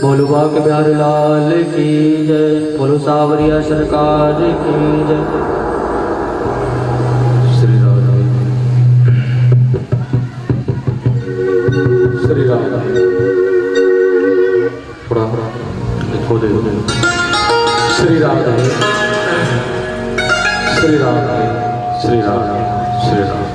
बोलो बाग बिहारी लाल की जय। बोलो सावरिया सरकार की जय। श्री राम श्री राम थोड़ा देखो देखो श्री राम श्री राम श्री राम श्री राम।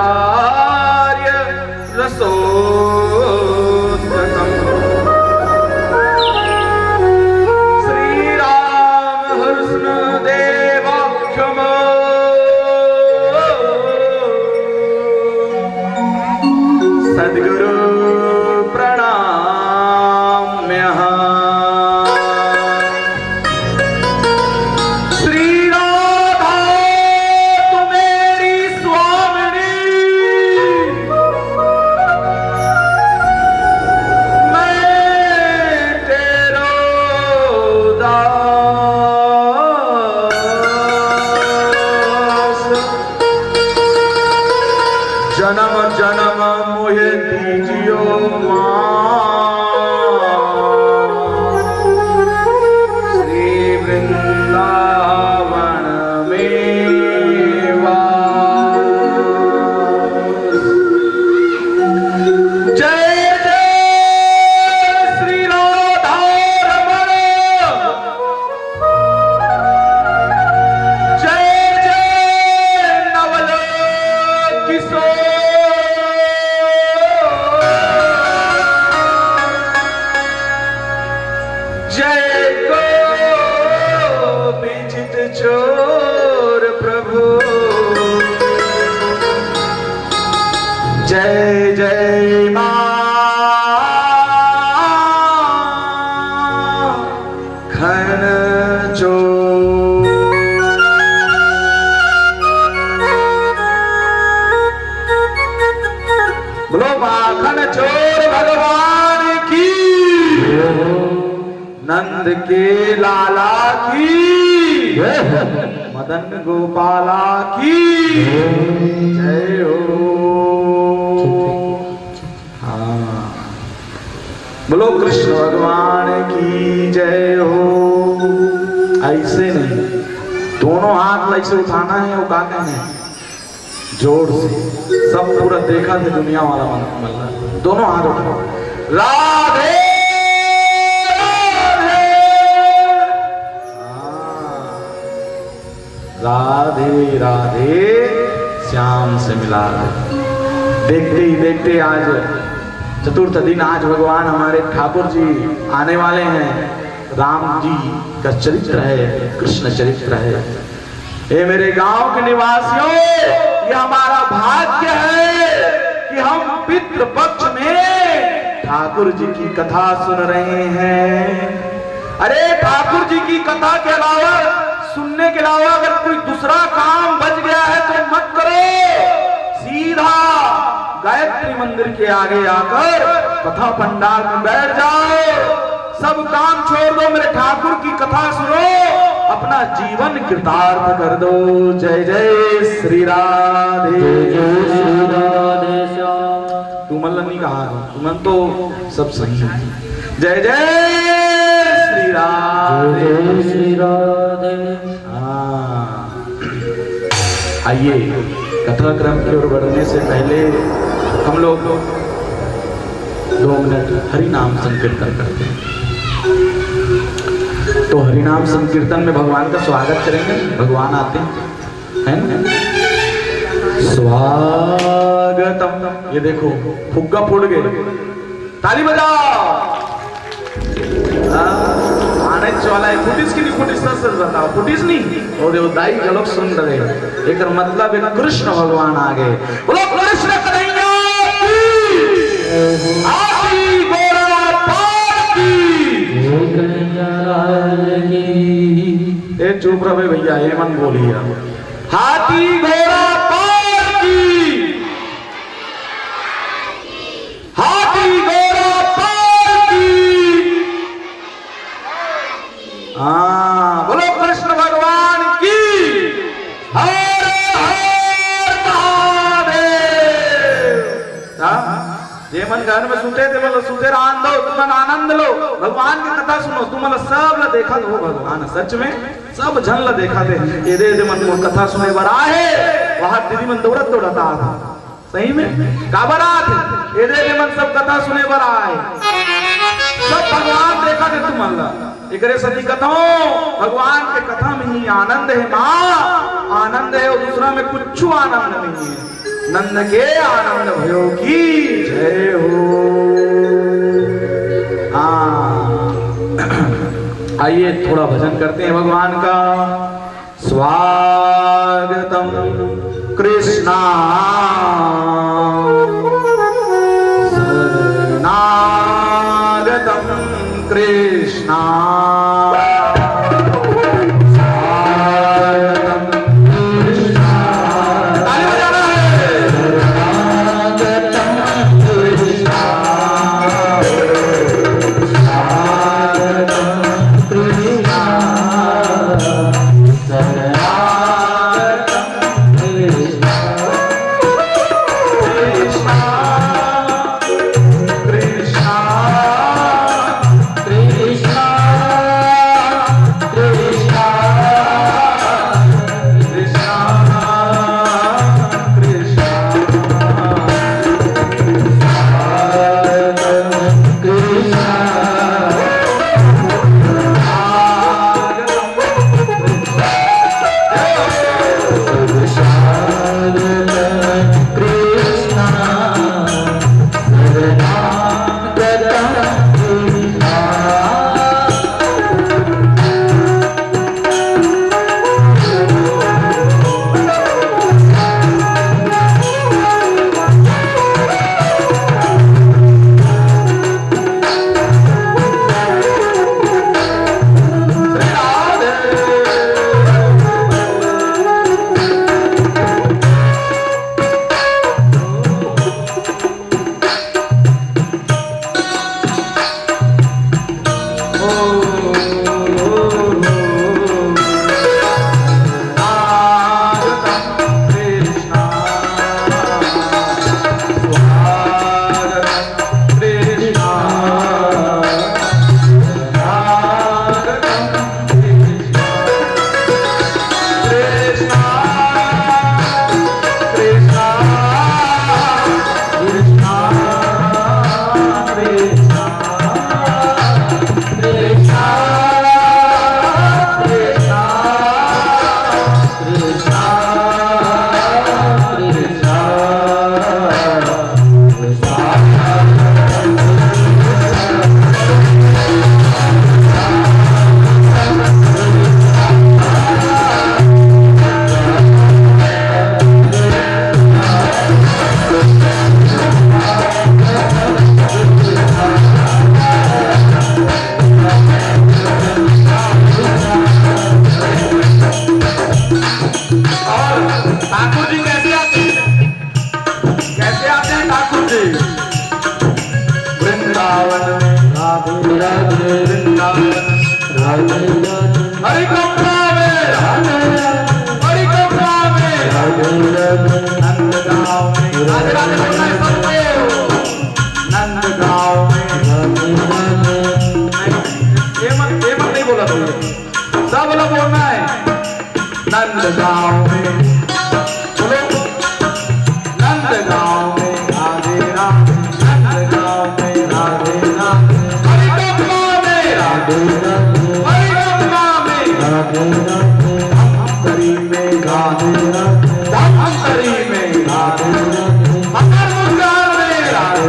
रसाचार्य रसोत्तम श्रीराम हर्षण देवाख्यम सद्गुरु प्रणाम्यः। जन्म जन्म मोहे दीजियो श्री वृंदावन में जय जय श्री राधा रमण जय जय नवल किशोर जय गोविंद चोर प्रभु जय जय माखन चोर। बोलो माखन चोर भगवान की, नंद के लाला की, मदन गोपाला की जय हो। हाँ बोलो कृष्ण भगवान की जय हो। ऐसे नहीं, दोनों हाथ ऐसे उठाना है। वो का कहना है जोर से, सब पूरा देखा थे दुनिया वाला वाला। दोनों हाथ उठाओ। राधे राधे राधे श्याम से मिला। देखते ही देखते आज चतुर्थ दिन, आज भगवान हमारे ठाकुर जी आने वाले हैं। राम जी का चरित्र है, कृष्ण चरित्र है। ये मेरे गांव के निवासियों, ये हमारा भाग्य है कि हम पितृ पक्ष में ठाकुर जी की कथा सुन रहे हैं। अरे ठाकुर जी की कथा के अलावा, सुनने के अलावा अगर कोई दूसरा काम बच गया है तो मत करो, सीधा गायत्री मंदिर के आगे आकर कथा पंडाल में बैठ जाओ, सब काम छोड़ दो, मेरे ठाकुर की कथा सुनो, अपना जीवन कृतार्थ कर दो। जय जय श्री राधे, जय श्री राधे श्याम। तू मन नहीं कहा, तुमन तो सब सही है। जय जय श्री राधे, जय श्री राधे। आइए कथा क्रम की ओर बढ़ने से पहले हम लोग 2 मिनट हरि नाम संकीर्तन करते हैं। तो हरि नाम संकीर्तन में भगवान का स्वागत करेंगे, भगवान आते हैं ना। स्वागतम, ये देखो फुग्गा फूट गए, ताली बजाओ। आने वाला है फुटिस की नहीं, फुटिस सच बताओ, फुटिस नहीं, और वो दाई के लोग सुन रहे, एक मतलब है कृष्ण भगवान आ गए। बोलो कृष्ण कन्हैया की, आरती गोरा पार की, कन्हैया लाल की। ए चुप रहे भैया, ये मन बोलिए। हाथी घोड़ा पार की, हाथी घोड़ा पार की। हाँ बोलो कृष्ण भगवान की, हर हर महादेव। जे मन घर में सुते थे मतलब सुते आनंद लो, तुम आनंद लो, भगवान की कथा सुनो, तुम मतलब सब ल देखा हो भगवान, सच में सब झन ल देखा थे। ये दे मन को कथा सुने बरा है, वहां दीदी मन दौड़त दौड़ता था, सही में का बरा थे, ये दे मन सब कथा सुने बरा है, सब भगवान देखा थे तुम अल्लाह। एक सती कथाओं, भगवान के कथा में ही आनंद है माँ, आनंद है, और दूसरा में कुछ आनंद नहीं है। नंद के आनंद भयो की जय हो। आइए थोड़ा भजन करते हैं भगवान का। स्वागतम कृष्णा शरणागतम कृष्णा, ठाकुर जी कैसे आते हैं? कैसे आते हैं ठाकुर जी? वृंदावन में राधे राधे वृंदावन राधे राधे हरि कमला में हरि कमला में राधे राधे नंदगांव में राधे राधे बोलना है सबको। नंदगांव में राधे राधे ये मत नहीं बोला तुमने, सब लोग बोलना है। नंदगांव में बोलो, नंदगांव में राधे राम, नंदगांव में राधे राम, हरि कमला में राधे राधे हरि कमला में राधे राधे धमतरी में राधे राधे धमतरी में राधे अमर मुस्कान में राधे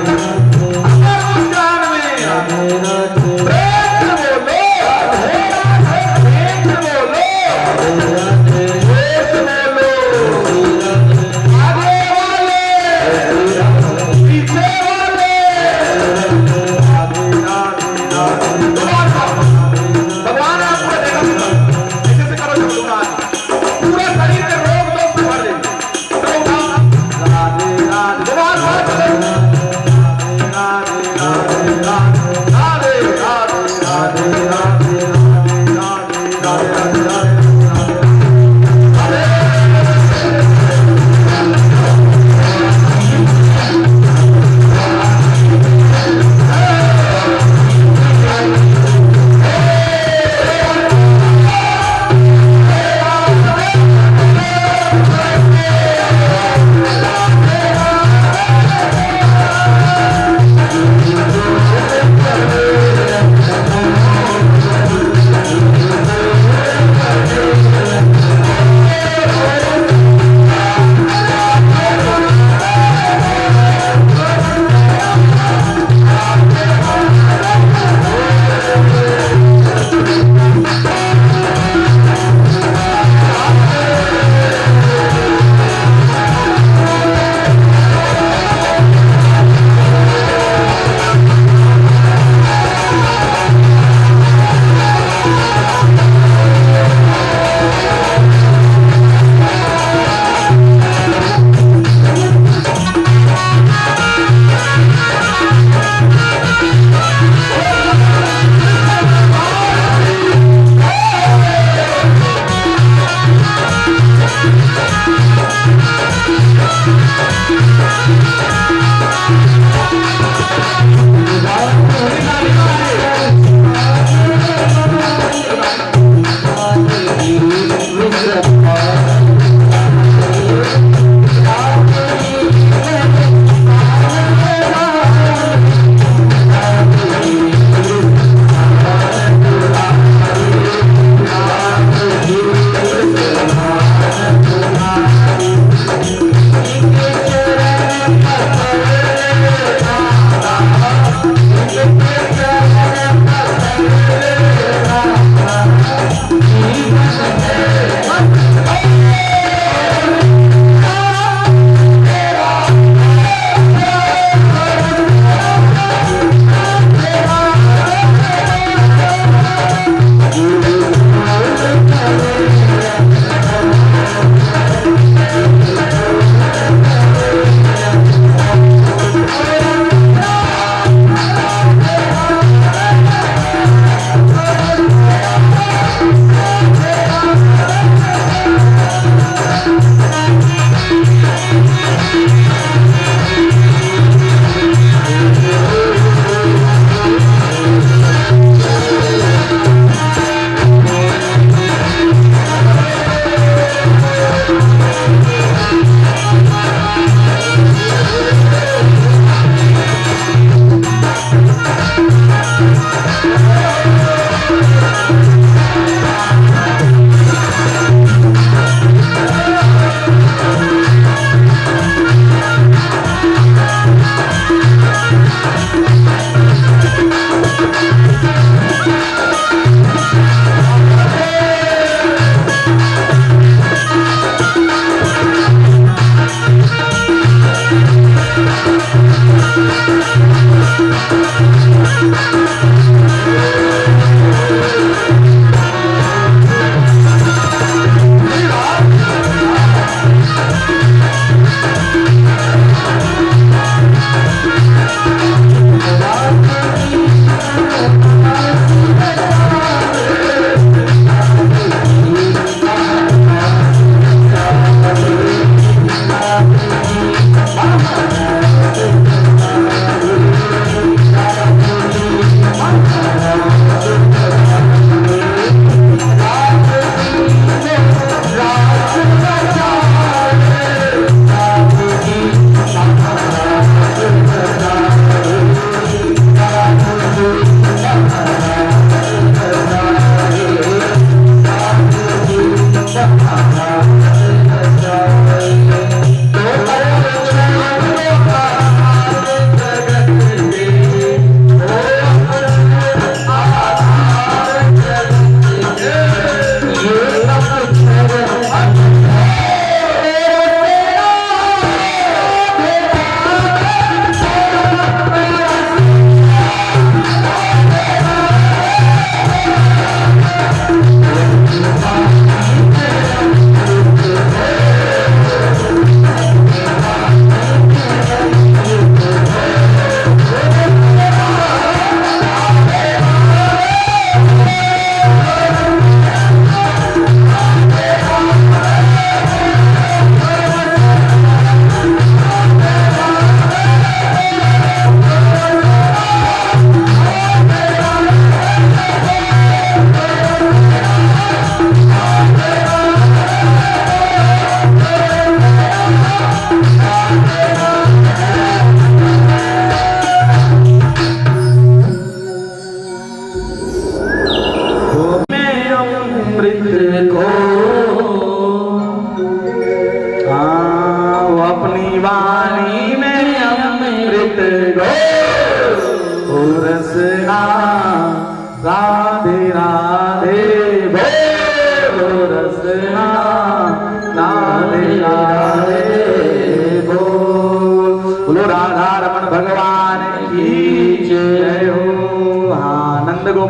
अमर मुस्कान में राधे राधे राधे प्रेम से बोलो राधे राधे, प्रेम से बोलो राधे प्रेम से बोलो आगे वाले पीछे वाले राधे राधे राधे। भगवान आपको देगा, ऐसे से करो जब भगवान पूरा शरीर के रोग दोष से भर देंगे। चलो उठाओ राधे राधे भगवान बात करें। राधे राधे राधे राधे राधे राधे राधे राधे राधे राधे राधे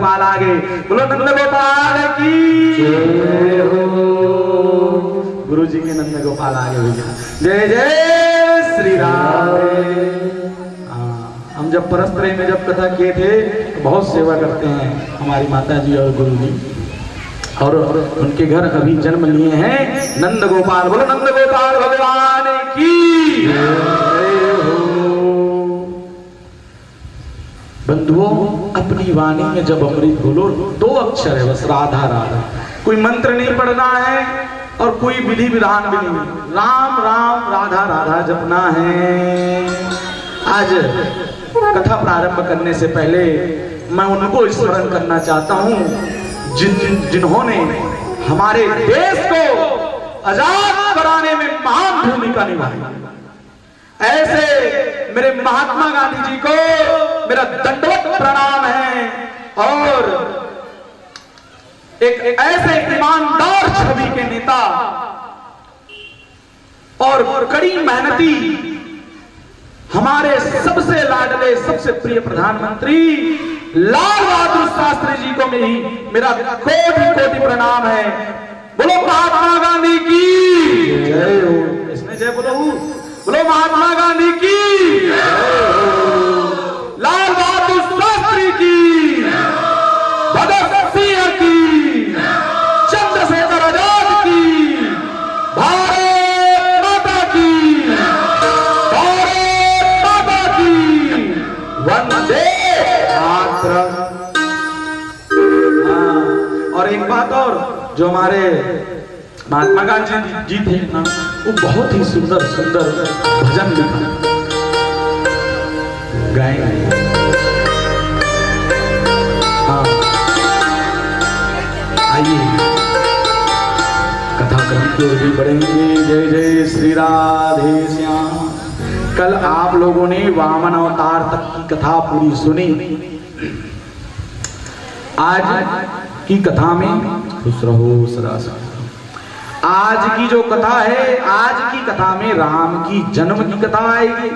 गोपाल आगे। बोलो नंद गोपाल की जय हो। गुरु जी के नंद गोपाल आगे भैया। जय जय श्री राधे। हम जब परस्त्रय में जब कथा किए थे तो बहुत सेवा करते हैं हमारी माता जी और गुरु जी, और उनके घर अभी जन्म लिए हैं नंद गोपाल। बोलो नंद गोपाल भगवान की जय हो। बंधुओं, अपनी वाणी में जब अमृत बोलो, 2 अक्षर है बस, राधा राधा। कोई मंत्र नहीं पढ़ना है और कोई विधि विधान भी नहीं, राम राम राधा राधा जपना है। आज कथा प्रारंभ करने से पहले मैं उनको स्मरण करना चाहता हूं जिन्होंने हमारे देश को आजाद कराने में महान भूमिका निभाई। ऐसे मेरे महात्मा गांधी जी को मेरा दंडवत प्रणाम है, और एक ऐसे ईमानदार छवि के नेता और कड़ी मेहनती हमारे सबसे लाडले सबसे प्रिय प्रधानमंत्री लाल बहादुर शास्त्री जी को मेरा कोटि कोटि प्रणाम है। बोलो महात्मा गांधी की जय हो। इसमें जय बोलो, बोलो महात्मा गांधी की, लाल बहादुर शास्त्री की, भगत सिंह की, चंद्रशेखर आजाद की, भारत माता की, भारत माता की, वंदे मातरम। और एक बात और, जो हमारे महात्मा गांधी जी थे ना, वो बहुत ही सुंदर सुंदर भजन लिखा गाएंगे। हाँ, आइए कथा क्रम की ओर भी बढ़ेंगे। जय जय श्री राधे श्याम। कल आप लोगों ने वामन अवतार तक की कथा पूरी सुनी। आज की कथा में खुश रहो सरास। आज की जो कथा है, आज की कथा में राम की जन्म की कथा आएगी,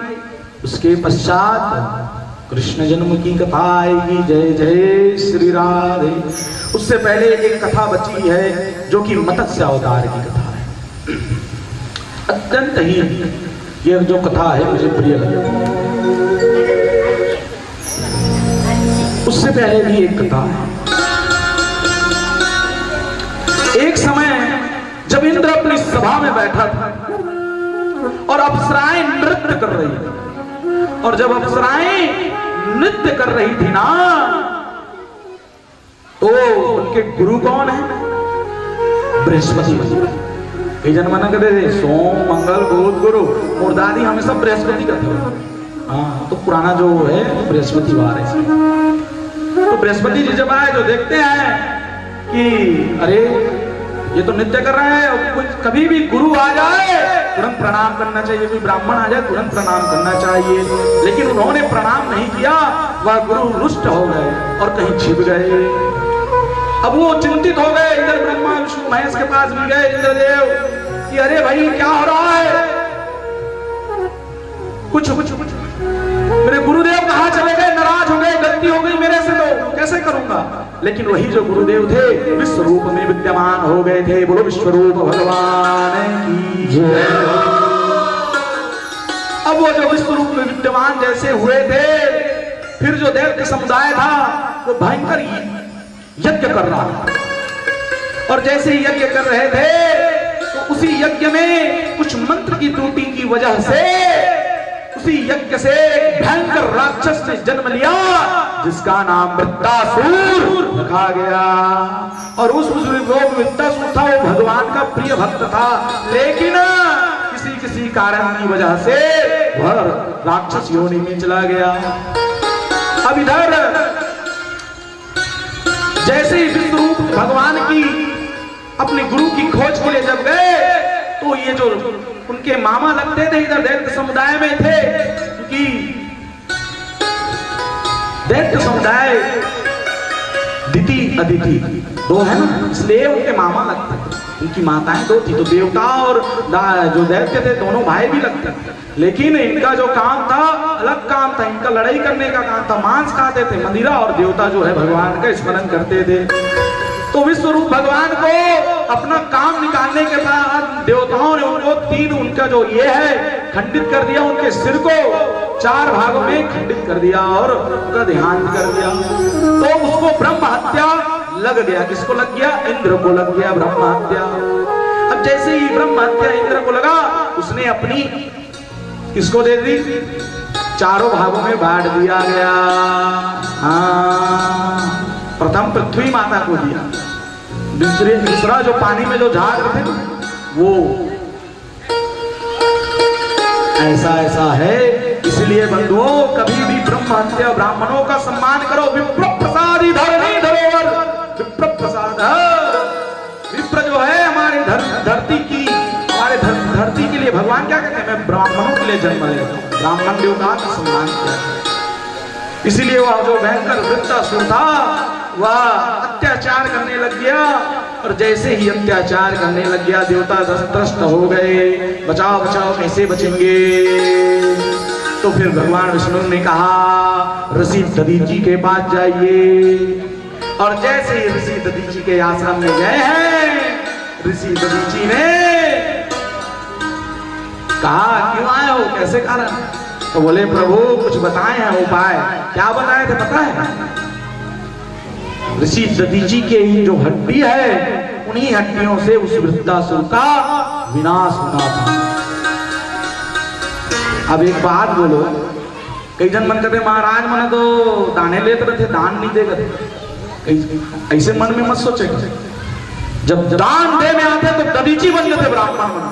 उसके पश्चात कृष्ण जन्म की कथा आएगी। जय जय श्री राधे। उससे पहले एक कथा बची है जो कि मत्स्य अवतार की कथा है। अत्यंत ही यह जो कथा है मुझे प्रिय लगी। उससे पहले भी एक कथा है। एक समय जब इंद्र अपनी सभा में बैठा था और अप्सराएं नृत्य कर रही थी, और जब अप्सराएं नृत्य कर रही थी ना, तो उनके गुरु कौन है? बृहस्पति। कई जन मना कहते थे सोम मंगल बुध गुरु, मुर्दादी हमेशा बृहस्पति कहते हैं। हाँ, तो पुराना जो है बृहस्पतिवार है। तो बृहस्पति जी जब आए तो देखते हैं कि अरे ये तो नृत्य कर रहे हैं, कुछ कभी भी गुरु आ जाए तुरंत प्रणाम करना चाहिए, कोई ब्राह्मण आ जाए तुरंत प्रणाम करना चाहिए। लेकिन उन्होंने प्रणाम नहीं किया, वह गुरु रुष्ट हो गए और कहीं छिप गए। अब वो चिंतित हो गए, इधर ब्रह्मा विष्णु महेश के पास भी गए इंद्रदेव कि अरे भाई क्या हो रहा है, कुछ मेरे गुरुदेव कहाँ चले गए, नाराज हो गए, गलती हो गई मेरे से, तो कैसे करूंगा। लेकिन वही जो गुरुदेव थे विश्व रूप में विद्यमान हो गए थे। बोलो विश्वरूप भगवान की जय। अब वो जो विश्व रूप में विद्यमान जैसे हुए थे, फिर जो दैत्य समुदाय था वो भयंकर यज्ञ कर रहा था, और जैसे यज्ञ कर रहे थे तो उसी यज्ञ में कुछ मंत्र की त्रुटि की वजह से उसी यज्ञ से भयंकर राक्षस ने जन्म लिया, जिसका नाम वृत्तासुर रखा गया। और उस वृत्तासुर था, वो भगवान का प्रिय भक्त था, लेकिन किसी कारण की वजह से वह राक्षस योनि में चला गया। अब इधर जैसे ही विश्वरूप भगवान की अपने गुरु की खोज के लिए जब गए, तो ये जो उनके मामा लगते थे इधर दैत्य समुदाय में थे, क्योंकि दैत्य समुदाय दिति अदिति दो है ना, इसलिए उनके मामा लगते थे। इनकी माताएं दो थी, तो देवता और जो दैत्य थे दोनों भाई भी लगते थे, लेकिन इनका जो काम था अलग काम था। इनका लड़ाई करने का काम था, मांस खाते थे, मदिरा, और देवता जो है भगवान का स्मरण करते थे। तो विश्व रूप भगवान को अपना काम निकालने के बाद देवताओं ने उनको तीन, उनका जो ये है खंडित कर दिया, उनके सिर को 4 भागों में खंडित कर दिया और उनका देहांत कर दिया। तो उसको ब्रह्म हत्या लग गया। किसको लग गया? इंद्र को लग गया ब्रह्म हत्या। अब जैसे ही ब्रह्म हत्या इंद्र को लगा, उसने अपनी किसको दे दी? 4 भागों में बांट दिया गया। प्रथम पृथ्वी माता को दिया, दूसरा जो पानी में जो झाग थे वो। ऐसा है। इसलिए बंधुओं, कभी भी ब्रह्म हत्या ब्राह्मणों का सम्मान करो। विप्र प्रसादी धरणी धरोहर, विप्र प्रसाद। विप्र जो है हमारे धरती की, हमारे धरती के लिए भगवान क्या कहते हैं? मैं ब्राह्मणों के लिए जन्म लेता हूं। ब्राह्मण देवता का सम्मान किया, इसीलिए वह जो भयंकर वृत्तासुर था वह अत्याचार करने लग गया। और जैसे ही अत्याचार करने लग गया, देवता त्रस्त हो गए। बचाओ बचाओ, कैसे बचेंगे? तो फिर भगवान विष्णु ने कहा, ऋषि दधीची के पास जाइए। और जैसे ही ऋषि दधीची के आश्रम में गए हैं, ऋषि दधीची ने कहा, क्यों आए हो, कैसे कारण? तो बोले, प्रभु कुछ बताए हैं उपाय। क्या बताए थे पता है? ऋषि दधीची के ही जो हड्डी है, उन्हीं हड्डियों से उस वृत्तासुर का विनाश होना था। अब एक बात बोलो, कई जन मन करते महाराज मन तो दाने लेते रहते, दान नहीं देते। ऐसे मन में मत सोचे, जब दान देने आते तो दधीची बन जाते ब्राह्मण बना,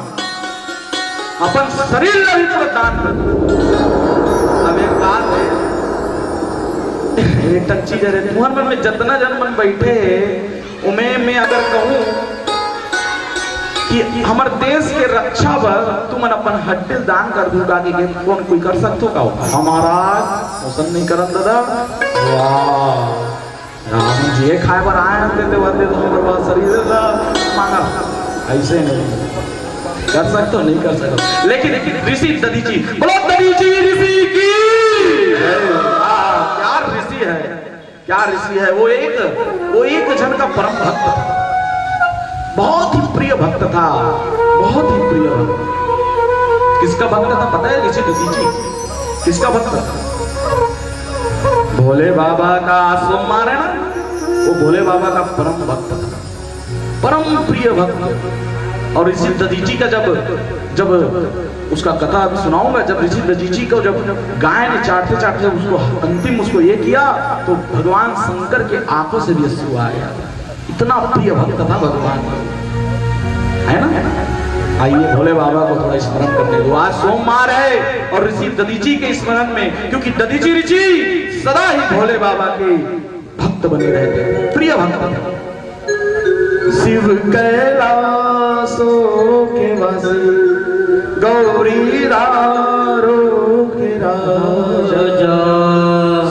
अपन शरीर नहीं तो दान करते। अब एक बात है, एक चीज है, तुम्हारे मन में जितना जन मन बैठे उमें मैं अगर कहूं कि हमारे देश के रक्षा पर तुम अपन हड्डी दान कर दूंगा कि कौन कोई कर सकते हो? का हमारा पसंद नहीं करन दादा। वाह, राम जी खाए पर आए हैं तो वह तो हमारे पास शरीर मांगा, ऐसे नहीं कर सकते हो, नहीं कर सकते। लेकिन ऋषि दधीची, बोलो दधीची ऋषि की, क्या ऋषि है, क्या ऋषि है। वो एक जन का परम भक्त था, बहुत ही प्रिय भक्त था, बहुत ही प्रिय भक्त। किसका भक्त था पता है? ऋषि दधीची किसका भक्त था? भोले बाबा का सोमवार है ना, वो भोले बाबा का परम भक्त था, परम प्रिय भक्त। और ऋषि दधीची का जब उसका कथा अभी सुनाऊंगा, जब ऋषि दधीची को जब गाय ने चाटते चाटते उसको अंतिम उसको ये किया, तो भगवान शंकर के आंखों से भी अश्रु आ गया। इतना प्रिय भक्त था भगवान, है ना। आइए भोले बाबा को थोड़ा स्मरण करने दो। आज सोमवार है और ऋषि दधीची के स्मरण में, क्योंकि दधीची ऋषि सदा ही भोले बाबा के भक्त बने रहते, प्रिय भक्त। शिव कैलासों के वासी, गौरी दारों के राजा,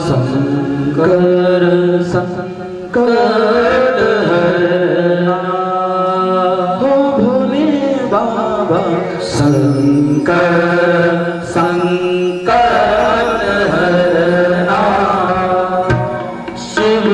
शंकर संकट हरना, हो भोले बाबा शंकर संकट हरना। शिव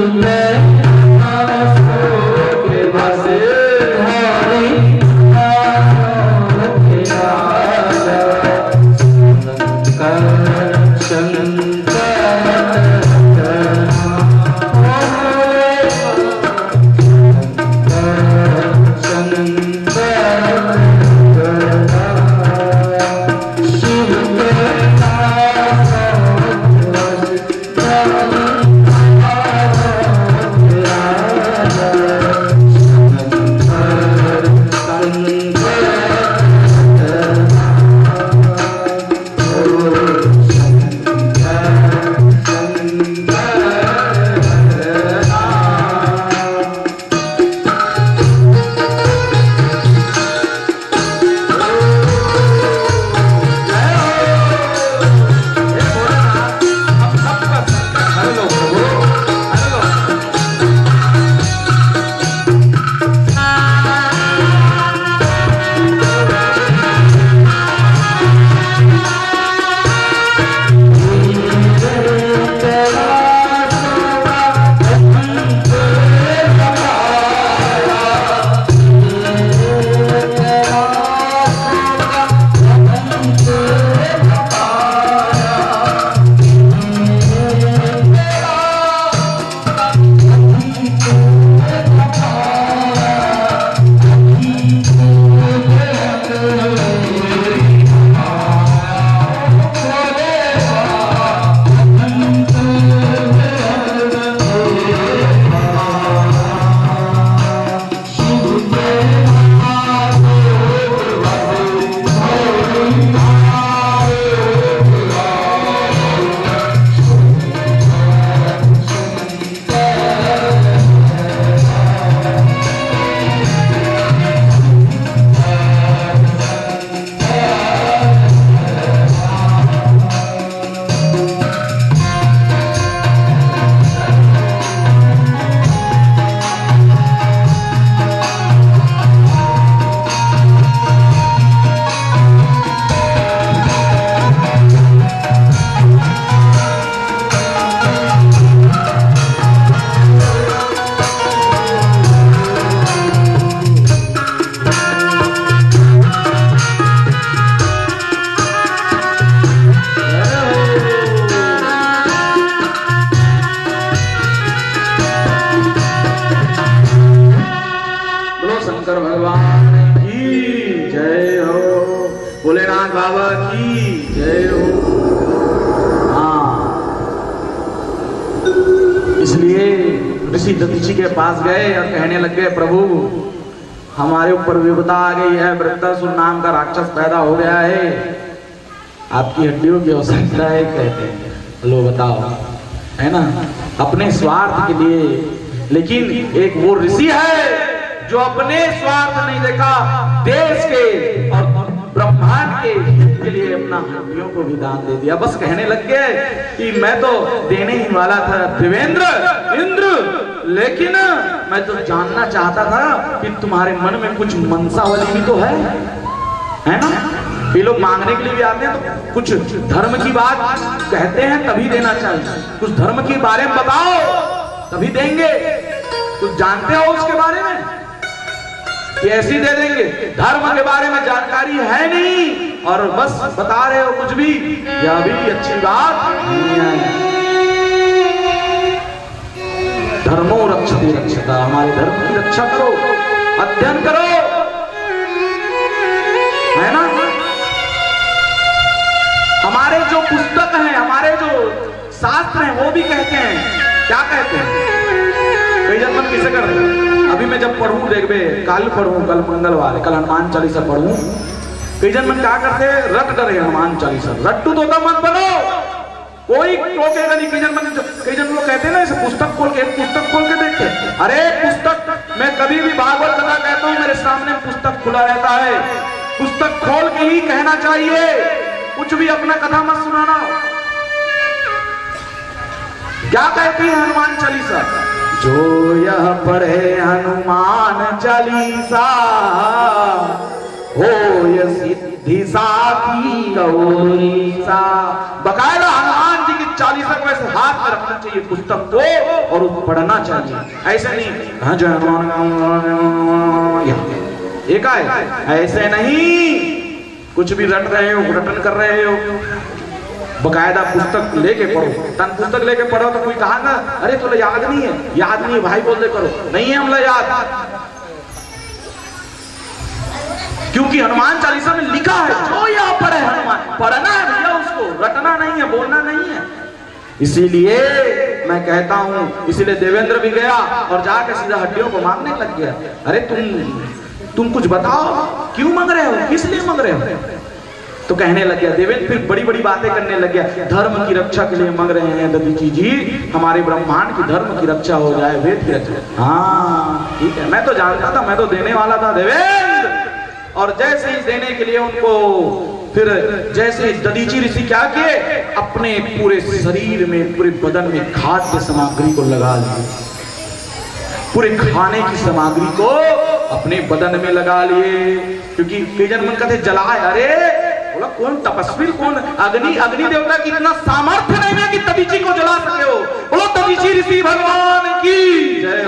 शिव बाबा की जय हो। हाँ, इसलिए ऋषि दधीचि के पास गए और कहने लग गए, प्रभु हमारे ऊपर विपदा आ गई है, वृत्तासुर नाम का राक्षस पैदा हो गया है, आपकी हड्डियों की आवश्यकता है। कहते हैं लो बताओ, है ना, अपने स्वार्थ के लिए। लेकिन एक वो ऋषि है जो अपने स्वार्थ नहीं देखा, देश के और ब्रह्मांड के हित के लिए अपना हड्डियों को भी दान दे दिया। बस कहने लग गए कि मैं तो देने ही वाला था देवेंद्र इंद्र, लेकिन मैं तो जानना चाहता था कि तुम्हारे मन में कुछ मनसावली भी तो है ना। ये लोग मांगने के लिए भी आते हैं तो कुछ धर्म की बात कहते हैं तभी देना चाहिए, कुछ धर्म के बारे में बताओ तभी देंगे। कुछ जानते हो उसके बारे में कि ऐसे दे देंगे? धर्म के बारे में जानकारी है नहीं और बस बता रहे हो कुछ भी, यह भी अच्छी बात नहीं है। धर्मो रक्षति रक्षता, हमारे धर्म की रक्षा करो, अध्ययन करो, है ना। हमारे जो पुस्तक हैं, हमारे जो शास्त्र हैं, वो भी कहते हैं, क्या कहते हैं? कई जन मन किसे कर रहे हैं? अभी मैं जब पढ़ूं देखबे, कल पढ़ूं, कल मंगलवार है, कल हनुमान चालीसा पढ़ूं। कई जन मन क्या करते हैं? रट करे हनुमान चालीसा। रट्टू तो मत बनो, कोई टोकेगा नहीं। कई जन लोग कहते हैं ना, इसे पुस्तक खोल के देखते। अरे पुस्तक, मैं कभी भी भागवत कथा कहता हूं, मेरे सामने पुस्तक खुला रहता है, पुस्तक खोल के ही कहना चाहिए, कुछ भी अपना कथा मत सुनाना। क्या कहती है हनुमान चालीसा? जो यह पढ़े हनुमान चालीसा हो यह सिद्धि साखी गौरीसा। बकायदा हनुमान जी की चालीसा को ऐसे हाथ में रखना चाहिए पुस्तक को और पढ़ना चाहिए। ऐसे नहीं हाँ जय हनुमान एक आए, ऐसे नहीं कुछ भी रट रहे हो, रटन कर रहे हो। बकायदा पुस्तक लेके पढ़ो। तन पुस्तक लेके पढ़ो तो कोई कहा ना, अरे तो याद नहीं है, याद नहीं है भाई बोल दे करो, नहीं है हमला याद, क्योंकि हनुमान चालीसा में लिखा है जो यहाँ पढ़े हनुमान, पढ़ना है भैया उसको, रटना नहीं है, बोलना नहीं है। इसीलिए मैं कहता हूं, इसीलिए देवेंद्र भी गया और जाकर सीधा हड्डियों को मांगने लग गया। अरे तुम कुछ बताओ, क्यों मांग रहे हो, किस लिए मांग रहे हो? तो कहने लग गया देवेंद्र, फिर बड़ी बड़ी बातें करने लग गया। धर्म की रक्षा के लिए मांग रहे हैं दधीचि जी, हमारे ब्रह्मांड की धर्म की रक्षा हो जाए, वेद की रक्षा। हाँ ठीक है, मैं तो जानता था, मैं तो देने वाला था देवेंद्र। और जैसे ही देने के लिए उनको, फिर जैसे दधीचि ऋषि क्या किए, अपने पूरे शरीर में, पूरे बदन में खाद्य सामग्री को लगा लिए, पूरे खाने की सामग्री को अपने बदन में लगा लिए। क्योंकि कई जन मन कहते जलाए, अरे बोला कौन तपस्वी, कौन अग्नि देवता की इतना सामर्थ्य नहीं है कि दधीचि को जला सके हो। बोलो दधीचि ऋषि भगवान की जय।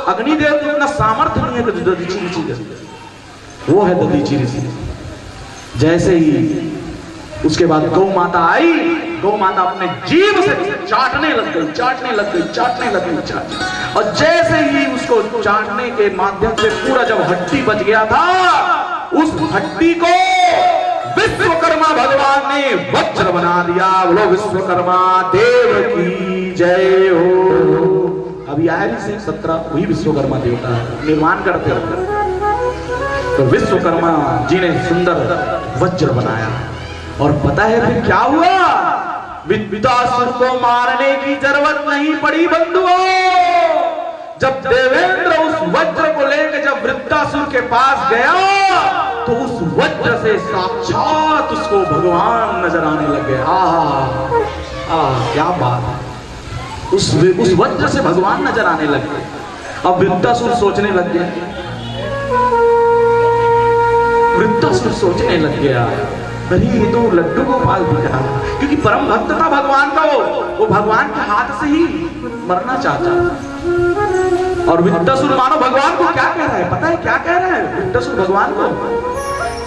अग्निदेव को इतना सामर्थ्य नहीं है कि दधीचि ऋषि, वो है दधीचि ऋषि। जैसे ही उसके बाद गौ माता आई, गौ माता अपने जीभ से चाटने लग गई। और जैसे ही उसको चाटने के माध्यम से पूरा जब हड्डी बच गया था, उस हड्डी को विश्वकर्मा भगवान ने वज्र बना दिया। बोलो विश्वकर्मा देव की जय हो। अभी आया भी 17 वही विश्वकर्मा देवता निर्माण करते रहते। तो विश्वकर्मा जी ने सुंदर वज्र बनाया। और पता है फिर क्या हुआ? वृत्तासुर को मारने की जरूरत नहीं पड़ी बंधुओं। जब देवेंद्र उस वज्र को लेकर जब वृत्तासुर के पास गया, तो उस वज्र से साक्षात उसको भगवान नजर आने लग गए। क्या बात, उस वज्र से भगवान नजर आने लग गए। अब वृत्तासुर सोचने लग गया, अरे ये तो लड्डू गोपाल दिख रहा, क्योंकि परम भक्त था भगवान का, वो भगवान के हाथ से ही मरना चाहता था। और वृत्तासुर मानो भगवान को क्या कह रहा है, पता है क्या कह रहा है वृत्तासुर भगवान को?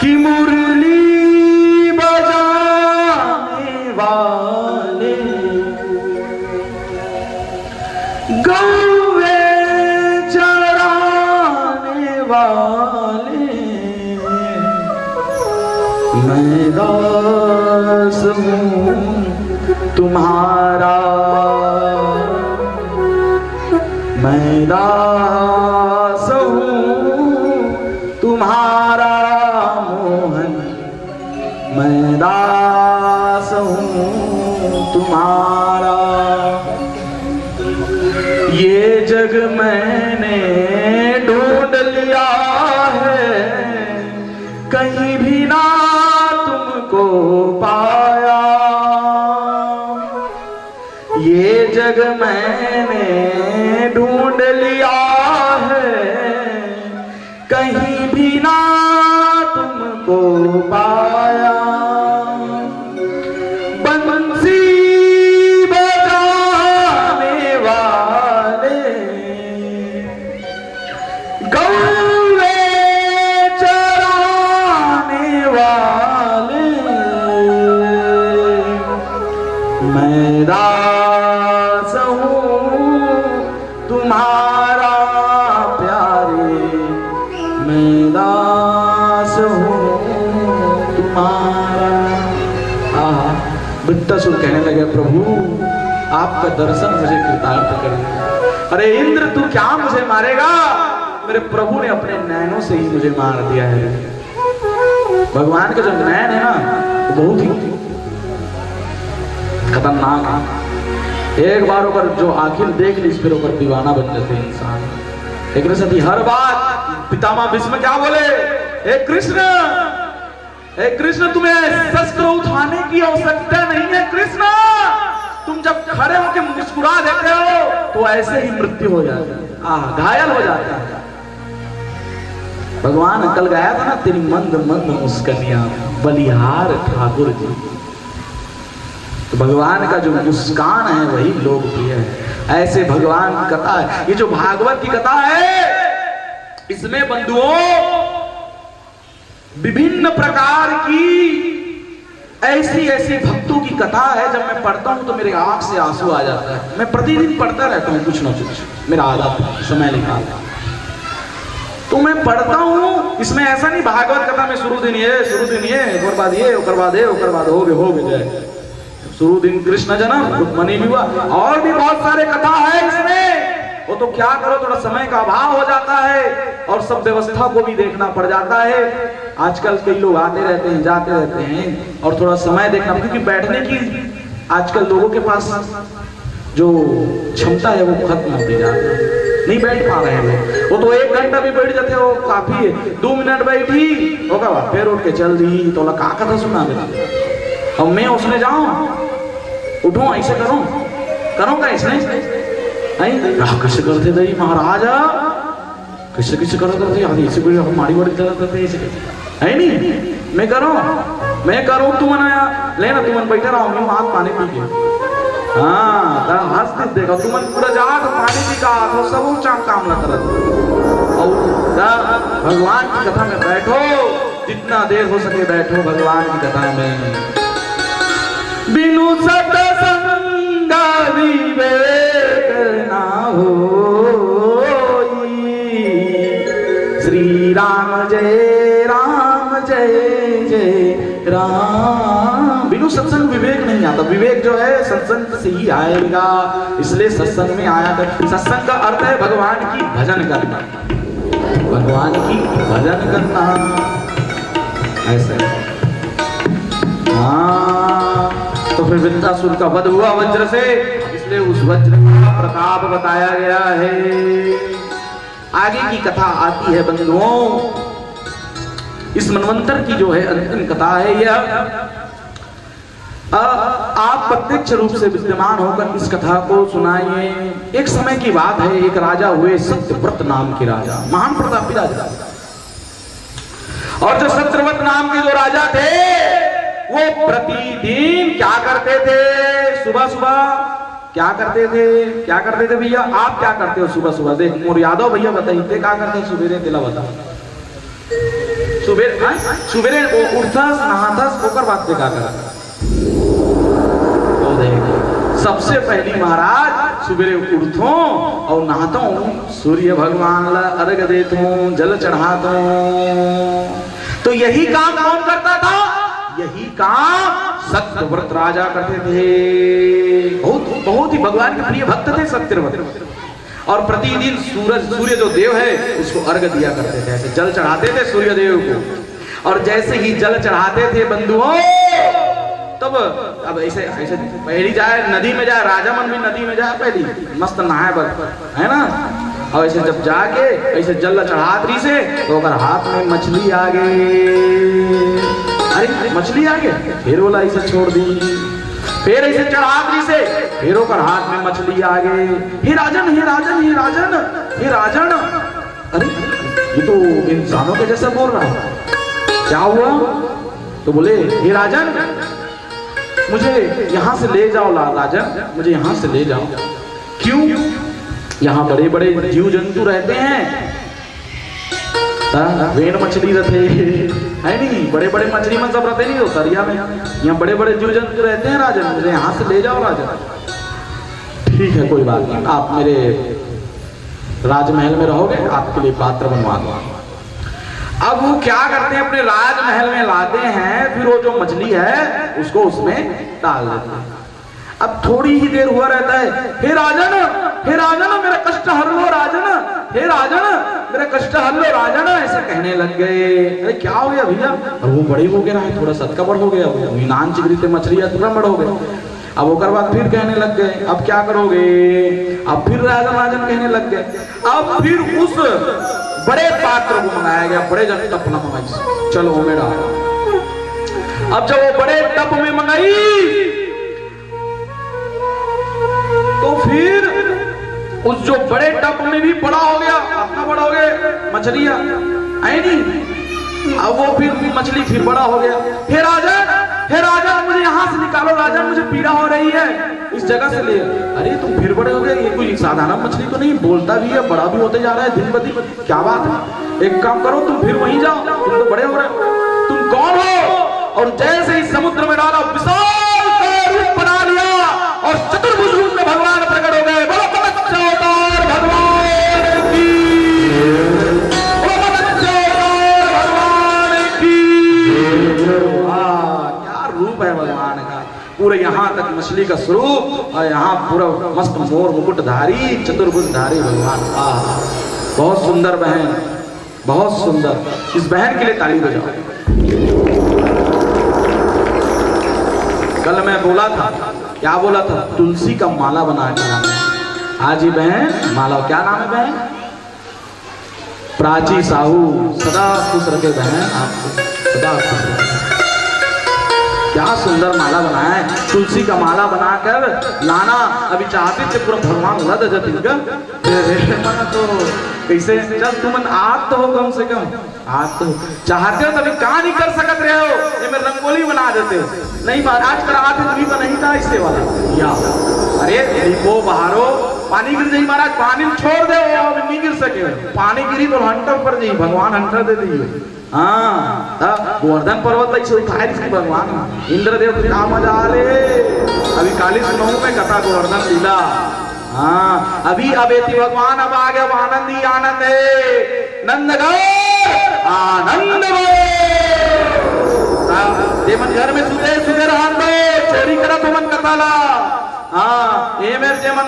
कि मुरली बजाने वाले गौवे चराने वाले मैं दास हूँ तुम्हारा, मैं दास हूँ तुम्हारा मोहन, मैं दास हूँ तुम्हारा। ये जग मैंने ढूंढ लिया है, कहीं भी ना तुमको पाया। ये जग मैंने ढूंढ लिया है, कहीं भी ना तुमको पाया। बंसी बजाने वाले, गौवे चराने वाले, मैं दास हूँ तुम्हारा प्यारे, मैं दास हूँ तुम्हारा। वृत्तासुर कहने लगे प्रभु आपका दर्शन मुझे कृतार्थ कर दिया। अरे इंद्र तू क्या मुझे मारेगा, मेरे प्रभु ने अपने नैनों से ही मुझे मार दिया है। भगवान का जो नैन है ना वो बहुत ही खतरनाक है। एक बार ओकर जो आखिर देख ली फिर ओकर दीवाना बन जाते हैं इंसान। लेकिन सती हर बात पितामह भीष्म क्या बोले, हे कृष्ण तुम्हें शस्त्र उठाने की आवश्यकता नहीं है। कृष्ण तुम जब खड़े होकर मुस्कुरा देते हो तो ऐसे ही मृत्यु हो जाती है, घायल हो जाता है। भगवान कल गाया था ना, तेरी मंद मंद मुस्कनिया बलिहार ठाकुर जी। तो भगवान का जो मुस्कान है वही लोकप्रिय है। ऐसे भगवान की कथा है, ये जो भागवत की कथा है इसमें बंधुओं विभिन्न प्रकार की ऐसी भक्तों की कथा है। जब मैं पढ़ता हूं तो मेरे आंख से आंसू आ जाता है। मैं प्रतिदिन पढ़ता रहता हूं कुछ ना कुछ, मेरा आदत समय निकालता। तो मैं पढ़ता हूं, इसमें ऐसा नहीं भागवत कथा में शुरू दिन ये ओकर बाद ये ओकर बाद हो गए जय शुरू दिन कृष्ण जन्म रुक्मणी विवाह, और भी बहुत सारे कथा है इसमें। वो तो क्या करो, थोड़ा समय का अभाव हो जाता है और सब व्यवस्था को भी देखना पड़ जाता है। आजकल कई लोग आते रहते हैं जाते रहते हैं और थोड़ा समय देखना, क्योंकि बैठने की आजकल लोगों के पास जो क्षमता है वो खत्म होती जाती है, नहीं बैठ पा रहे हैं लोग। वो तो 1 घंटा भी बैठ जाते हो काफी है, 2 मिनट बैठी होगा फिर उठ के चल दी तो का कथा सुना मेरा। और मैं उसने जाऊं उठो ऐसे करो का इसने कैसे करते थे महाराज, कैसे करते ऐसे माड़ी वाड़ी करते है नहीं। मैं करूं तुम लेना तुम बैठे रहो हाथ पानी पी के। हाँ हंस देखा तुम पूरा जात पानी पी का तो सब काम ना करत। और भगवान की कथा में बैठो, जितना देर हो सके बैठो भगवान की कथा में। बिनु सत्संग विवेक ना होई, श्री राम जय राम। बिनु सत्संग विवेक नहीं आता। विवेक जो है सत्संग से ही आएगा, इसलिए सत्संग में आया कर। सत्संग का अर्थ है भगवान की भजन करना, भगवान की भजन करना ऐसे। हाँ तो फिर वृत्तासुर का वध हुआ वज्र से, इसलिए उस वज्र का प्रताप बताया गया है। आगे की कथा आती है बंधुओं, इस मनवंतर की जो है अंतिम कथा है यह। आप प्रत्यक्ष रूप से विद्यमान होकर इस कथा को सुनाइए। एक समय की बात है, एक राजा हुए सत्यव्रत नाम के राजा, महान प्रतापी राजा। और जो सत्यव्रत नाम के जो राजा थे वो प्रतिदिन क्या करते थे, सुबह क्या करते थे भैया, आप क्या करते हो सुबह? देख मोर यादव भैया बताइए क्या करते सुबेरे दिला बता। सुबेरे उठथस नहाथस ओकर बात पे क्या करता। तो देख सबसे पहली महाराज सुबेरे उठो और नहाता हूँ, सूर्य भगवान ला अर्घ देता हूँ, जल चढ़ाता हूँ। तो यही काम कौन करता था? काम सत्यव्रत राजा करते थे। बहुत बहुत ही भगवान के प्रिय भक्त थे सत्यव्रत। और प्रतिदिन सूर्य जो देव है उसको अर्घ दिया करते थे, ऐसे जल चढ़ाते थे सूर्य देव को। और जैसे ही जल चढ़ाते थे बंधुओं, तब अब ऐसे ऐसे पहली जाए नदी में जाए, राजा मन भी नदी में जाए पहली मस्त नहाए बस, है ना। और ऐसे जब जाके ऐसे जल चढ़ातरी से तो अगर हाथ में मछली आ गई, अरे मछली आ गई, फिर बोला ऐसे छोड़ दी, फिर ऐसे चढ़ातरी से फिर ओकर हाथ में मछली आ गई, हे राजन हे राजन हे राजन हे राजन। अरे ये तो इंसानों के जैसा बोल रहा है, क्या हुआ? तो बोले हे राजन मुझे यहाँ से ले जाओ, राजन मुझे यहाँ से ले जाओ। क्यों? यहाँ बड़े बड़े जीव जंतु रहते हैं, वेण मछली रहते है नहीं, बड़े बड़े मछली मन सब रहते नहीं हो सरिया में, यहाँ बड़े बड़े जीव जंतु रहते हैं राजन, मुझे यहाँ से ले जाओ राजन। ठीक है कोई बात नहीं, आप मेरे राजमहल में रहोगे, आपके लिए पात्र बनवा दो। अब वो क्या करते हैं, अपने राजमहल में लाते हैं, फिर वो जो मछली है उसको उसमें डाल देते हैं। अब थोड़ी ही देर हुआ रहता है, हे राजन मेरा कष्ट हर लो राजन, हे राजन मेरा कष्ट हर लो राजन, ऐसे कहने लग गए। अरे क्या हो गया भैया? और वो बड़े हो गया है, थोड़ा सत्का बड़ हो गया, नान चिगरी थे मछली थोड़ा बड़ हो गए। अब ओकर बाद फिर कहने लग गए, अब क्या करोगे? अब फिर राजन कहने लग गए। अब फिर उस बड़े पात्र को मंगाया गया, बड़े जन टप न मंगाई, चलो वो मेरा। अब जब वो बड़े टप में मंगाई तो फिर उस जो बड़े टप में भी बड़ा हो गया, अपना बड़ा हो गया मछलियां, आई नहीं। अब वो फिर मछली फिर बड़ा हो गया, हे राजन मुझे यहाँ से निकालो राजन, मुझे पीड़ा हो रही है, इस जगह से ले। अरे तुम फिर बड़े हो गए, ये कोई साधारण मछली तो नहीं, बोलता भी है, बड़ा भी होते जा रहा है दिन ब दिन, क्या बात है? एक काम करो तुम फिर वहीं जाओ, तुम तो बड़े हो रहे हो, तुम कौन हो? और जैसे ही समुद्र में डाला, विशाल रूप बना लिया और चतुर्भुज रूप में भगवान प्रकट हो गए। बोलो अवतार भगवान की, भगवान की। क्या रूप है भगवान का, पूरे यहाँ तक मछली का स्वरूप, और यहाँ पूरा मस्त मोर मुकुटधारी चतुर्भुजधारी भगवान। बहुत सुंदर बहन, बहुत सुंदर। इस बहन के लिए ताली बजाओ। कल मैं बोला था, क्या बोला था? तुलसी का माला बना के लाना। आज ही बहन माला, क्या नाम है बहन? प्राची साहू, सदा खुश रखे बहन आपको, सदा खुश रखे। क्या सुंदर माला बनाया है, तुलसी का माला बनाकर लाना। अभी चाहते थे पूरा भगवान उड़ा दे जाती तो कैसे, जब तुम आग तो हो कम से कम, आग तो चाहते हो तभी कहाँ नहीं कर सकते रहे हो, ये मैं रंगोली बना देते हो। नहीं महाराज कराते तभी तो नहीं था इससे वाला या, अरे दीपो बहारो, पानी गिर जाई महाराज, पानी छोड़ दे, अब नहीं गिर सके, पानी गिरी तो हंटर पर जाई, भगवान हंटर दे दिए। हाँ गोवर्धन पर्वत ऐसे उठाए इसकी भगवान इंद्रदेव क्या मजा ले। अभी 41 में कथा गोवर्धन लीला। हाँ अभी अबेती भगवान अब आ गया, आनंद ही आनंद है, नंदगौर आनंद जेमन घर में सुते रहन दो, चोरी करत हो मन कताला। हाँ एमेर जेमन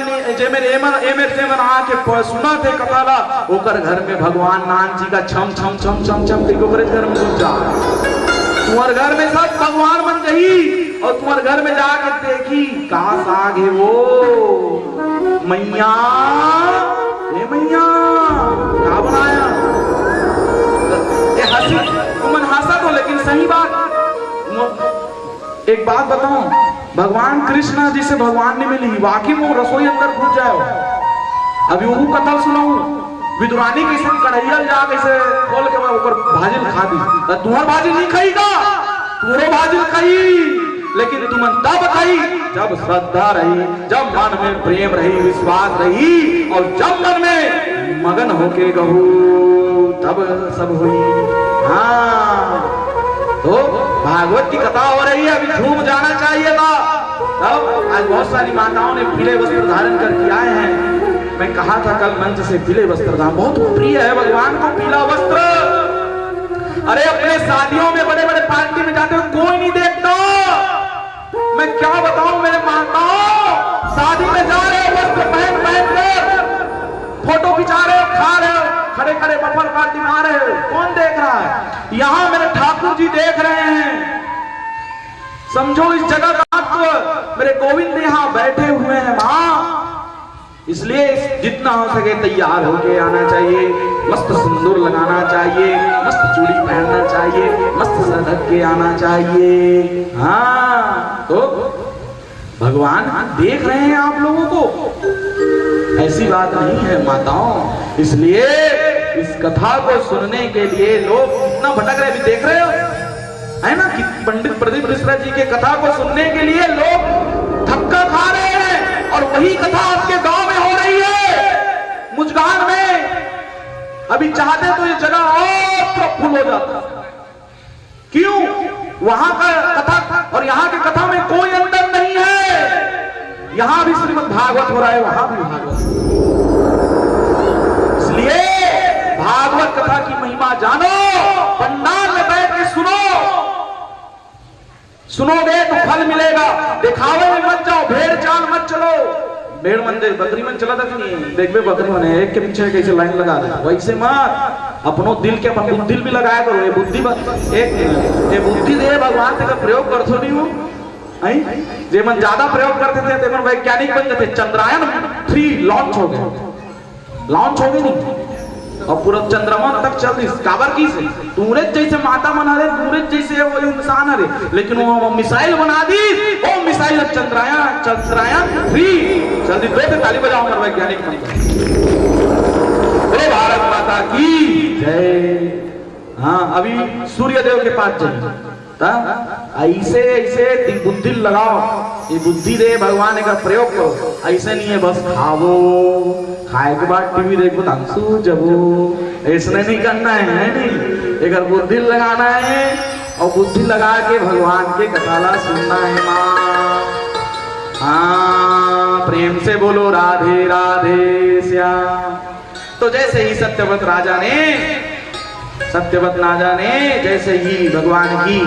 आके सुना थे कताला, ओकर घर में भगवान नान जी का छम छम छम छम छम के गोबरे घर में घुस जा। तुम्हारे घर में सब भगवान बन गई, और तुम्हारे घर में जाके देखी कहाँ साग है वो मैया, ये मैया क्या बनाया? ये हंसी तुमन हंसा तो, लेकिन सही बात, एक बात बताऊं, भगवान कृष्ण जिसे भगवान ने मिली, वाकई वो रसोई अंदर घुस जाओ। अभी वो कथा सुनाऊं, विदुरानी कैसे कढ़ैया जा कैसे खोल के ऊपर भाजिल खा दी, तुम्हार भाजिल नहीं खाईगा, तुम्हारो भाजिल खाई, लेकिन तुमन तब खाई जब श्रद्धा रही, जब मन में प्रेम रही, विश्वास रही, और जब मन में मगन होके गहू तब सब हुई। हाँ तो भागवत की कथा हो रही है, अभी झूम जाना चाहिए था। तब आज बहुत सारी माताओं ने पीले वस्त्र धारण करके आए हैं। मैं कहा था कल मंच से, पीले वस्त्र धारण बहुत प्रिय है भगवान को, पीला वस्त्र। अरे अपने शादियों में बड़े बड़े पार्टी में जाते हो, कोई नहीं देखता, क्या बताऊं मेरे माताओं, शादी में जा रहे हो वस्त्र पहन कर, फोटो खिंचा रहे हो, खा रहे हो, खड़े खड़े बफर पार्टी में आ रहे हो, कौन देख रहा है? यहां मेरे ठाकुर जी देख रहे हैं। समझो इस जगह का महत्व, मेरे गोविंद यहां बैठे हुए हैं मां। इसलिए जितना हो सके तैयार होके आना चाहिए, मस्त सिंदूर लगाना चाहिए, मस्त चूड़ी पहनना चाहिए, मस्त सर ढक के आना चाहिए। हाँ, तो भगवान देख रहे हैं आप लोगों को, ऐसी बात नहीं है माताओं। इसलिए इस कथा को सुनने के लिए लोग कितना भटक रहे, अभी देख रहे हो है ना कि पंडित प्रदीप मिश्रा जी के कथा को सुनने के लिए लोग धक्का खा रहे हैं, और वही कथा आपके गांव में हो रही है, मुजगान में। अभी चाहते तो ये जगह और फुल हो जाता। क्यों? वहां का कथा और यहाँ की कथा में कोई अंतर नहीं है। यहां भी श्रीमद् भागवत हो रहा है, वहां भी भागवत। इसलिए भागवत कथा की महिमा जानो, पंडाल में बैठ के सुनो, सुनोगे तो फल मिलेगा। दिखावे में मत जाओ, भेड़ चाल मत चलो। भेड़ मंदिर बकरी मन चला था कि नहीं? देख बे बकरी मन एक के पीछे कैसे लाइन लगा रहे, वैसे मत अपनो दिल के अपन बुद्धि भी लगाया करो। ये बुद्धि एक बुद्धि दे भगवान तेरा प्रयोग कर थो नहीं हो, जे मन ज्यादा प्रयोग करते थे ते मन वैज्ञानिक बन जाते। चंद्रयान 3 लॉन्च हो गए नहीं, और पूरा चंद्रमा तक चल रही काबर की से तूरे जैसे माता बना रहे, तूरे जैसे वो इंसान है, लेकिन वो मिसाइल बना दी, वो मिसाइल चंद्रयान 3 जल्दी 2 ताली बजाओ हमारे वैज्ञानिक भारत माता की जय। हाँ, अभी सूर्य देव के पास जाइए, ऐसे ऐसे बुद्धि लगाओ, ये बुद्धि दे भगवान का प्रयोग करो। ऐसे नहीं है बस खाओ, खाए के बाद टीवी देखो, तंसू जबो, ऐसा नहीं करना है नहीं। एक बुद्धि लगाना है, और बुद्धि लगा के भगवान के कथाला सुनना है माँ। हाँ, प्रेम से बोलो राधे राधे श्याम। तो जैसे ही सत्यव्रत राजा ने जैसे ही भगवान की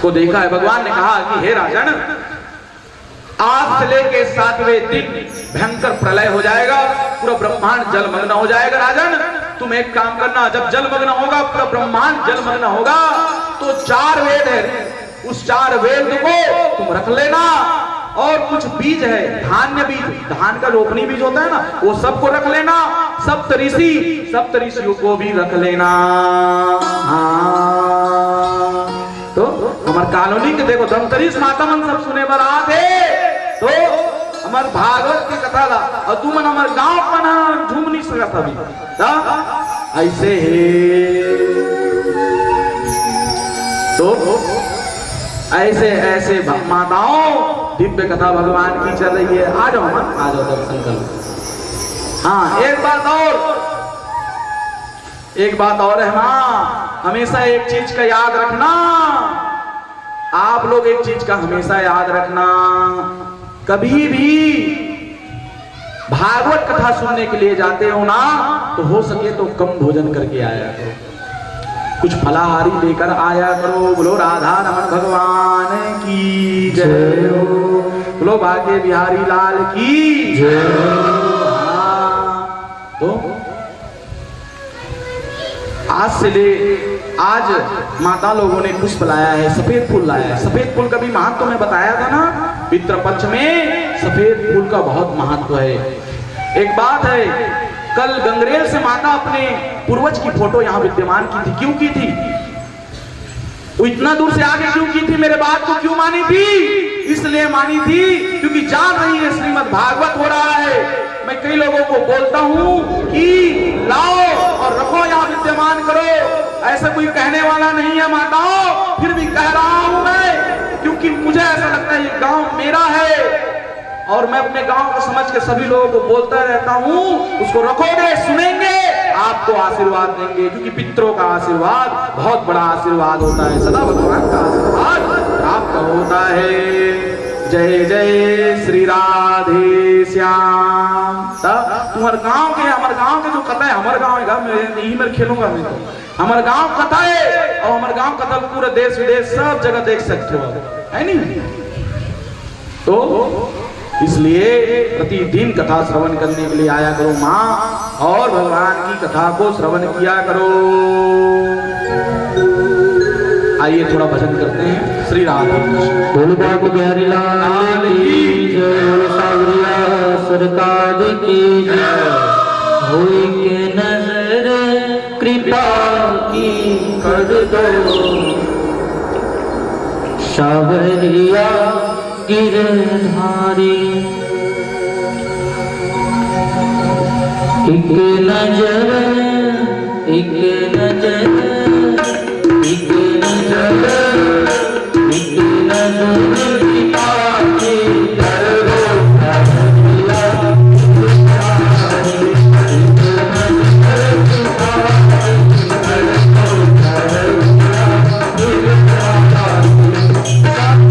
को देखा है, भगवान ने कहा कि हे राजन, आज से लेके 7वें दिन भयंकर प्रलय हो जाएगा, पूरा ब्रह्मांड जलमग्न हो जाएगा। राजन, तुम एक काम करना, जब जलमग्न होगा, पूरा ब्रह्मांड जलमग्न होगा, तो 4 वेद है, उस 4 वेद को तुम रख लेना, और कुछ बीज है, धान्य बीज, धान का रोपनी बीज होता है ना, वो सबको रख लेना, सप्तऋषियों को भी रख लेना। हाँ, तो हमारे कॉलोनी के देखो धमतरीस माता मन सब सुने बर आते, तो हमार भागवत की कथा ला, और तू मन हमारे गांव पर झूम नहीं सकता अभी ऐसे है। तो ऐसे माताओं दिव्य कथा भगवान की चल रही है। आ जाओ मन, आ जाओ दर्शन करो। हाँ, एक बात और है मां, हमेशा एक चीज का याद रखना, आप लोग एक चीज का हमेशा याद रखना, कभी भी भागवत कथा सुनने के लिए जाते हो ना, तो हो सके तो कम भोजन करके आया करो, कुछ फलाहारी लेकर आया करो। बोलो राधा रमन भगवान की जय हो, बोलो भाग्य बिहारी लाल की जय हो। तो आज माता लोगों ने पुष्प लाया है, सफेद फूल लाया है। सफेद फूल का भी महत्व मैं बताया था ना, पितृपक्ष में सफेद फूल का बहुत महत्व है। एक बात है, कल गंगरेल से माता अपने पूर्वज की फोटो यहाँ विद्यमान की थी। क्यों की थी? वो इतना दूर से आगे क्यों की थी? मेरे बात को क्यों मानी थी? इसलिए मानी थी क्योंकि जान रही है श्रीमद् भागवत हो रहा है। मैं कई लोगों को बोलता हूँ कि लाओ और रखो, यहाँ विद्यमान करो, ऐसा कोई कहने वाला नहीं है माताओं, फिर भी कह रहा हूं मैं, क्योंकि मुझे ऐसा लगता है ये गांव मेरा है, और मैं अपने गांव को समझ के सभी लोगों को बोलता रहता हूं, उसको रखोगे, सुनेंगे, आपको आशीर्वाद देंगे, क्योंकि पितरों का आशीर्वाद बहुत बड़ा आशीर्वाद होता है, सदा भगवान का आशीर्वाद प्राप्त होता है। जय जय श्री राधे श्याम। तुम्हारे गांव के, हमारे गांव के जो कथा है, हमारे गांव है, यही मैं खेलूंगा, मैं तो हमारे गांव कथा है, और हमारे गांव कथा पूरे देश विदेश सब जगह देख सकते हो, है नहीं? तो इसलिए प्रतिदिन कथा श्रवण करने के लिए आया करो माँ, और भगवान की कथा को श्रवण किया करो। आइए थोड़ा भजन करते हैं। श्री राधे कृष्ण। बोल बाबू बिहारी लाल की जय, बोल सावरिया सरकार की जय। होई के नजर कृपा की कर दो, सावरिया गिरधारी। एक नजर, एक नजर, एक नजर, एक नजर कृपा की कर दो, सावरिया गिरधारी। एक नजर कृपा की कर दो, सावरिया गिरधारी। सावरिया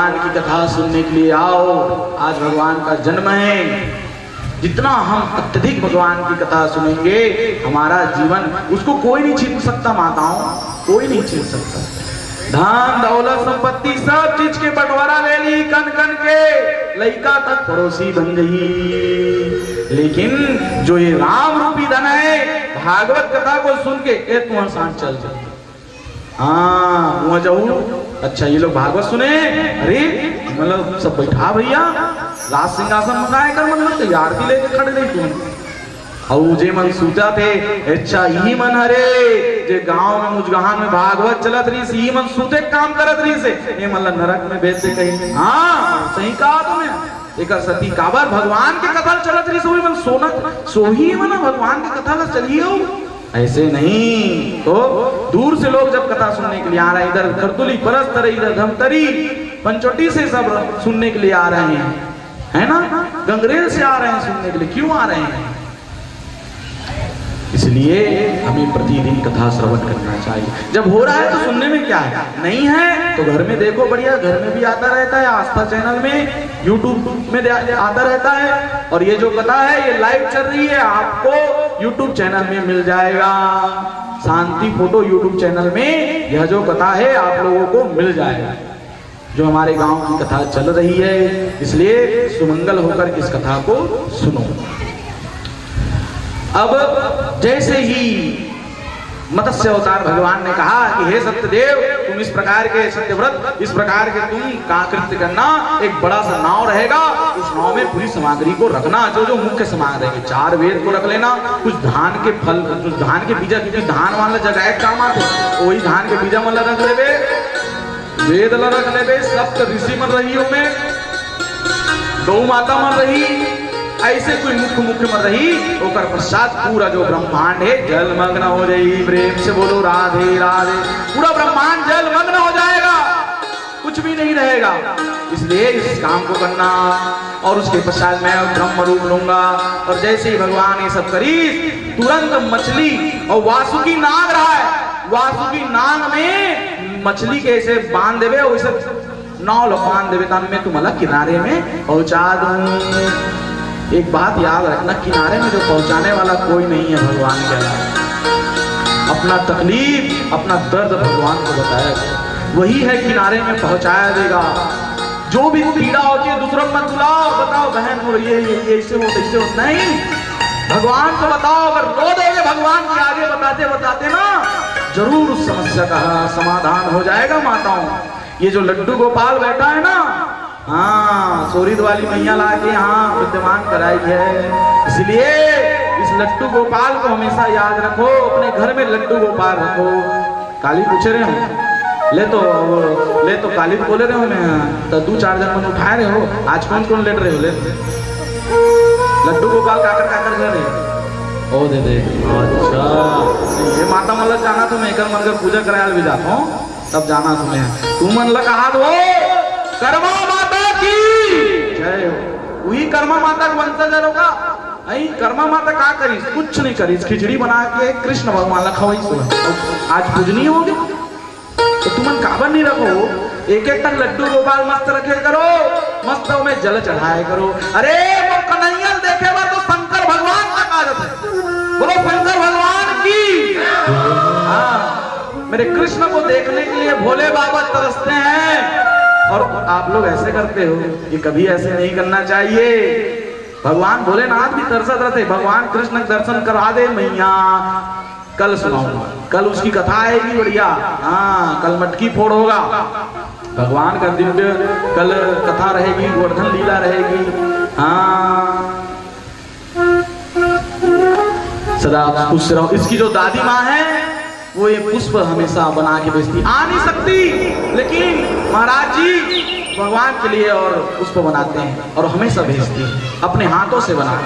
भगवान की कथा सुनने के लिए आओ। आज भगवान का जन्म है। जितना हम अत्यधिक भगवान की कथा सुनेंगे, हमारा जीवन उसको कोई नहीं छीन सकता। माताओं, कोई नहीं छीन सकता। धन दौलत संपत्ति सब चीज के बंटवारा ले ली, कन कन के लइका तक पड़ोसी बन गई। लेकिन जो ये राम रूपी धन है, भागवत कथा को सुन के तू सांस चल जा। हाँ, वहां जाऊ। अच्छा, ये लोग भागवत सुने, अरे मतलब सब बैठा भैया, राज सिंहासन मंगाए कर, मतलब आरती लेके खड़े रही तुम। और जे मन सूता थे, अच्छा यही मन हरे जे गांव में मुजगहान में भागवत चलत रही से, यही मन सूते काम करत रही से, ये मतलब नरक में भेज से कहीं। हाँ, सही कहा तुमने। एक सती काबर भगवान के कथा चलत रही से, वही मन सोनत सोही मन भगवान के कथा ला चलिए। ऐसे नहीं तो दूर से लोग जब कथा सुनने के लिए आ रहे हैं, इधर करतुली परस्तर, इधर धमतरी पंचोटी से सब सुनने के लिए आ रहे हैं, है ना, गंगरेल से आ रहे हैं सुनने के लिए। क्यों आ रहे हैं? इसलिए हमें प्रतिदिन कथा श्रवण करना चाहिए। जब हो रहा है तो सुनने में क्या है, नहीं है तो घर में देखो, बढ़िया घर में भी आता रहता है, आस्था चैनल में, यूट्यूब में आता रहता है। और ये जो कथा है ये लाइव चल रही है, आपको यूट्यूब चैनल में मिल जाएगा। शांति फोटो यूट्यूब चैनल में यह जो कथा है आप लोगों को मिल जाएगा, जो हमारे गांव की कथा चल रही है। इसलिए सुमंगल होकर इस कथा को सुनो। अब जैसे ही मत्स्य अवतार भगवान ने कहा कि हे सत्यदेव, तुम इस प्रकार के सत्यव्रत, इस प्रकार के तुम कृत्य करना, एक बड़ा सा नाव रहेगा, उस नाव में पूरी सामग्री को रखना, जो जो मुख्य सामग्री रहेगी, 4 वेद को रख लेना, कुछ धान के फल, कुछ धान के बीजा, क्योंकि धान वाला जगह काम आते, वही धान के बीजा वाला रख लेवे, वेद ला रख लेवे, सप्त ऋषि मन रही में, गौ माता मन रही, ऐसे कोई मुख्य मत रही। ओकर पश्चात पूरा जो ब्रह्मांड है जलमग्न हो जाई। प्रेम से बोलो राधे राधे। पूरा ब्रह्मांड जलमग्न हो जाएगा, कुछ भी नहीं रहेगा। इसलिए इस काम को करना, और उसके पश्चात मैं ब्रह्म रूप लूंगा। और जैसे ही भगवान ये सब करी, तुरंत मछली और वासुकी नाग रहा है, वासुकी नाग में मछली के ऐसे बांध देवे, वैसे नाव बांध देवे, तन में तुम्हारा किनारे में पहुंचा दूं। एक बात याद रखना, किनारे में जो पहुंचाने वाला कोई नहीं है भगवान के अलावा। अपना तकलीफ, अपना दर्द भगवान को बताया, वही है किनारे में पहुंचाया देगा। जो भी पीड़ा होती है दूसरों मत बुलाओ, बताओ बहन हो ये ऐसे हो तैसे हो, नहीं, भगवान को बताओ। अगर रो दोगे भगवान के आगे बताते बताते ना, जरूर उस समस्या का समाधान हो जाएगा। माताओं, ये जो लड्डू गोपाल बैठा है ना, हाँ, सोरीद वाली मैया ला के यहाँ विद्यमान कराई है। इसलिए इस लड्डू गोपाल को हमेशा याद रखो, अपने घर में लड्डू गोपाल रखो। काली पूछ रहे हो, ले तो काली बोले रहे हो, मैं तो 2-4 जन मन उठाए रहे हो। आज कौन लेट रहे हो? ले लड्डू गोपाल काकर काकर ले रहे ओ दे। अच्छा, ये माता मतलब जाना तो मैं एक मन का पूजा कराया भी जाता हूँ, तब जाना तुम्हें। तू मन लगा हाथ हो, कर्मा माता की जय हो। वही कर्मा माता का वंशज होगा। आई कर्मा माता का करी? कुछ नहीं करी, खिचड़ी बना के कृष्ण भगवान ला खवाई। आज पूजनी होगी तो तुम काबर नहीं रखो, एक एक तक लड्डू गोपाल मस्त रखे करो, मस्त में जल चढ़ाए करो। अरे वो कन्हैया देखे बार तो शंकर भगवान का आदत है, बोलो शंकर भगवान की। हाँ, मेरे कृष्ण को देखने के लिए भोले बाबा तरसते हैं, और आप लोग ऐसे करते हो। ये कभी ऐसे नहीं करना चाहिए। भगवान भोलेनाथ भी तरसत रहते, भगवान कृष्ण दर्शन करा दे मैया। कल सुनाऊंगा, कल उसकी कथा आएगी बढ़िया। हाँ, कल मटकी फोड़ होगा, भगवान का दिव्य कल कथा रहेगी, गोवर्धन लीला रहेगी। हाँ, सदा खुश रहो। इसकी जो दादी माँ है वो ये पुष्प हमेशा बना के बेचती, आ नहीं सकती, लेकिन महाराज जी भगवान के लिए और पुष्प बनाते हैं और हमेशा भेजती है, अपने हाथों से बना।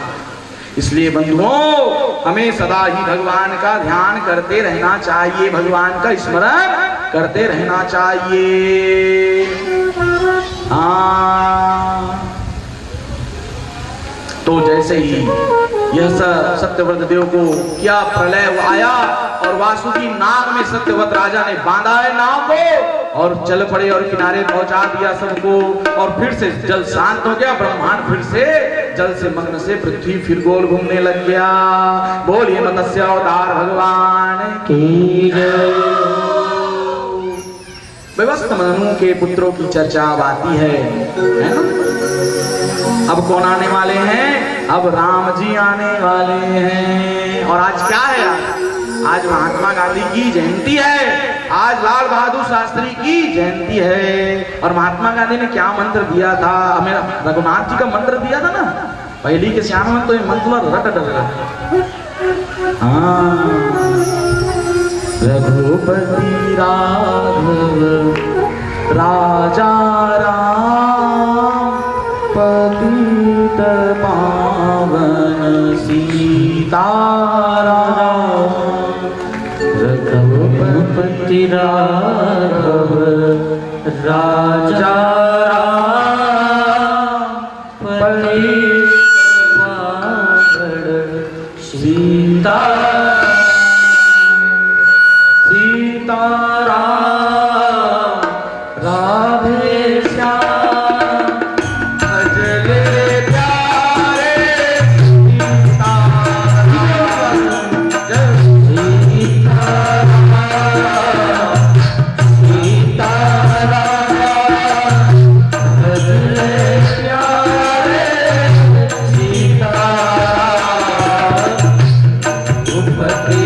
इसलिए बंधुओं, हमें सदा ही भगवान का ध्यान करते रहना चाहिए, भगवान का स्मरण करते रहना चाहिए। हाँ, तो जैसे ही यह सत्यव्रत देव को क्या प्रलय आया, और वासुकी नाग में सत्यवत राजा ने बांधा है नाव को और चल पड़े और किनारे पहुंचा दिया सबको। और फिर से जल शांत हो गया, ब्रह्मांड फिर से जल से मग्न से पृथ्वी फिर गोल घूमने लग गया। बोलिए मत्स्य अवतार भगवान की जय। व्यवस्थ मनु के पुत्रों की चर्चा अब आती है ना? अब कौन आने वाले हैं? अब राम जी आने वाले हैं। और आज क्या है? आज महात्मा गांधी की जयंती है, आज लाल बहादुर शास्त्री की जयंती है। और महात्मा गांधी ने क्या मंत्र दिया था? हमें रघुनाथ जी का मंत्र दिया था ना, पहली के श्याम में तो ये मंत्र रट रघुपति राघव राजा राम पतित पावन सीताराम। रघुपति राघव राजा राम पतित पावन सीताराम। राधे श्याम भजले प्यारे सीताराम। सीताराम भजले प्यारे सीताराम। रघुपति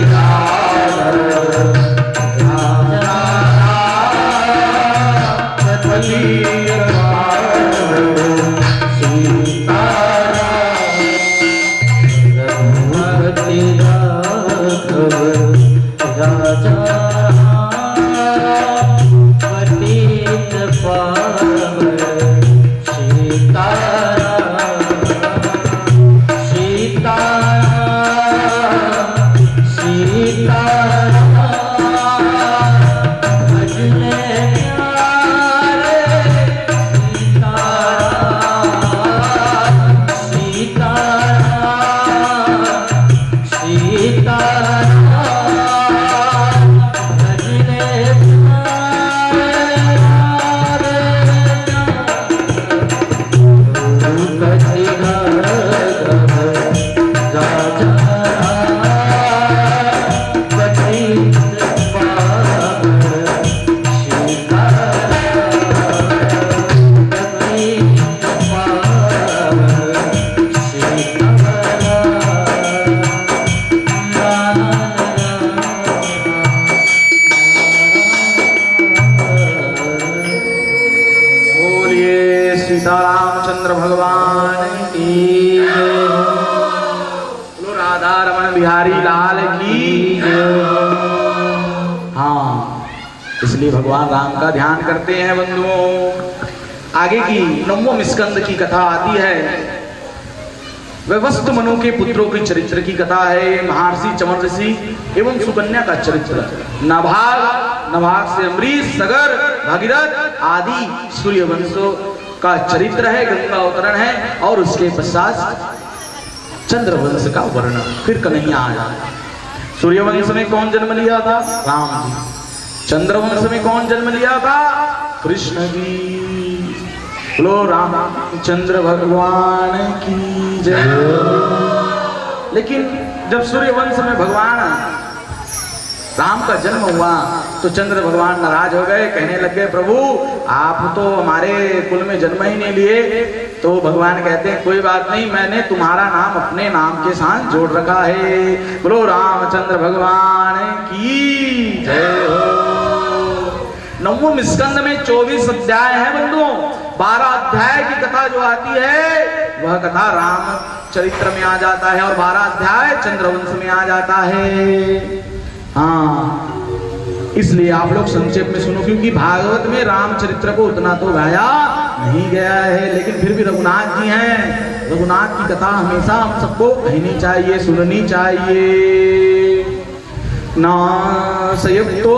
सीतारामचंद्र भगवान की बोलो, राधा रमन बिहारी लाल की। हाँ, इसलिए भगवान राम का ध्यान करते हैं बंधुओं। आगे की 9वें स्कंद की कथा आती है। व्यवस्थ मनु के पुत्रों की चरित्र की कथा है। महर्षि चमन ऋषि एवं सुकन्या का चरित्र। नभाग से अमरीश, सगर, भगीरथ आदि सूर्यवंशों का चरित्र है, गंगा अवतरण है। और उसके पश्चात चंद्रवंश का वर्णन। फिर कन्हैया आया। सूर्यवंश में कौन जन्म लिया था? राम जी। चंद्रवंश में कौन जन्म लिया था? कृष्ण जी। बोलो रामचंद्र भगवान की जय। लेकिन जब सूर्यवंश में भगवान राम का जन्म हुआ तो चंद्र भगवान नाराज हो गए, कहने लग गए प्रभु आप तो हमारे कुल में जन्म ही नहीं लिए। तो भगवान कहते हैं कोई बात नहीं, मैंने तुम्हारा नाम अपने नाम के साथ जोड़ रखा है। बोलो रामचंद्र भगवान की जय हो। 9वें स्कंद में 24 अध्याय है बंधुओं। 12 अध्याय की कथा जो आती है वह कथा राम चरित्र में आ जाता है और 12 अध्याय चंद्रवंश में आ जाता है। हाँ, इसलिए आप लोग संक्षेप में सुनो, क्योंकि भागवत में रामचरित्र को उतना तो गाया नहीं गया है। लेकिन फिर भी रघुनाथ जी हैं, रघुनाथ की कथा हमेशा हम सबको कहनी चाहिए, सुननी चाहिए। नासयुक्तो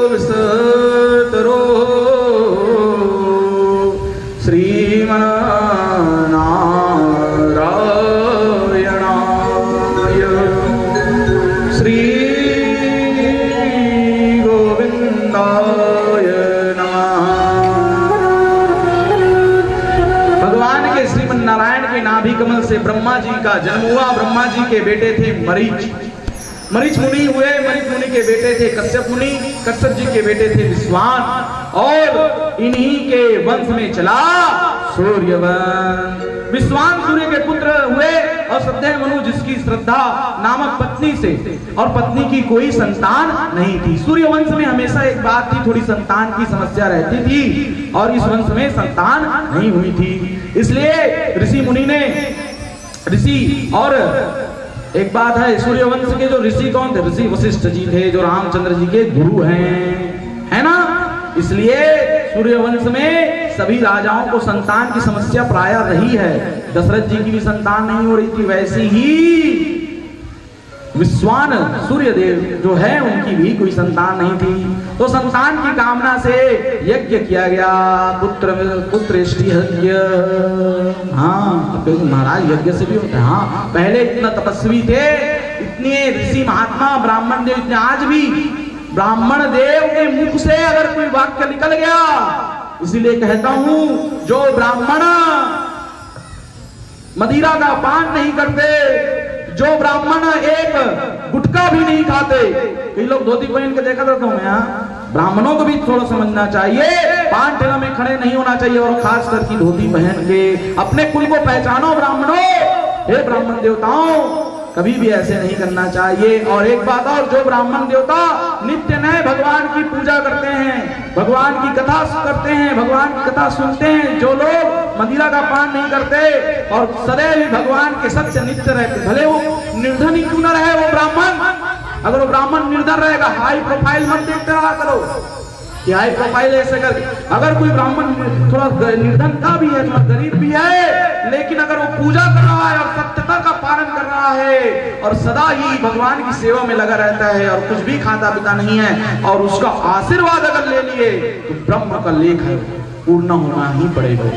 विस्तरो श्रीमन्नारायणाय श्री हुआ, ब्रह्मा जी के बेटे थे मरीच, मरीच मुनि हुए, मरीच मुनि के बेटे थे कश्यप मुनि, कश्यप जी के बेटे थे विश्वान, और इन्हीं के वंश में चला सूर्यवंश। विश्वान सूर्य के पुत्र हुए और श्रद्धेय मनु जिसकी श्रद्धा नामक पत्नी से, और पत्नी की कोई संतान नहीं थी। सूर्यवंश में हमेशा एक बात थी, थोड़ी संतान की समस्या रहती थी और इस वंश में संतान नहीं हुई थी। इसलिए ऋषि मुनि ने और एक बात है, सूर्यवंश के जो ऋषि कौन थे? ऋषि वशिष्ठ जी थे, जो रामचंद्र जी के गुरु हैं, है ना। इसलिए सूर्यवंश में सभी राजाओं को संतान की समस्या प्राय रही है। दशरथ जी की भी संतान नहीं हो रही थी, वैसी ही विश्वान सूर्यदेव जो है उनकी भी कोई संतान नहीं थी। तो संतान की कामना से यज्ञ किया गया, पुत्रेष्टि यज्ञ। हाँ, महाराज यज्ञ से भी होता है। हाँ, पहले इतना तपस्वी थे, इतने ऋषि महात्मा ब्राह्मण देव, इतने आज भी ब्राह्मण देव के मुख से अगर कोई वाक्य निकल गया, इसीलिए कहता हूं जो ब्राह्मण मदिरा का पान नहीं करते, जो ब्राह्मण एक गुटखा भी नहीं खाते, कई लोग धोती पहन के देखा करता हूं मैं, यहाँ ब्राह्मणों को भी थोड़ा समझना चाहिए, पान ठेला में खड़े नहीं होना चाहिए, और खास करके धोती पहन के अपने कुल को पहचानो ब्राह्मणों। हे ब्राह्मण देवताओं, कभी भी ऐसे नहीं करना चाहिए। और एक बात और, जो ब्राह्मण देवता नित्य नए भगवान की पूजा करते हैं, भगवान की कथा करते हैं, भगवान की कथा सुनते हैं, जो लोग मदिरा का पान नहीं करते और सदैव भगवान के सत्य नित्य रहते, भले वो निर्धन ही क्यों न रहे वो ब्राह्मण, अगर वो ब्राह्मण निर्धन रहेगा, हाई प्रोफाइल मत देखते रहा करो कि हाई प्रोफाइल ऐसे कर। अगर कोई ब्राह्मण थोड़ा निर्धनता भी है, थोड़ा गरीब भी है, लेकिन अगर वो पूजा कर रहा है और सत्यता का पालन कर रहा है और सदा ही भगवान की सेवा में लगा रहता है और कुछ भी खाता पीता नहीं है, और उसका आशीर्वाद अगर ले लिए, तो ब्रह्म का लेख है पूर्ण होना ही पड़ेगा,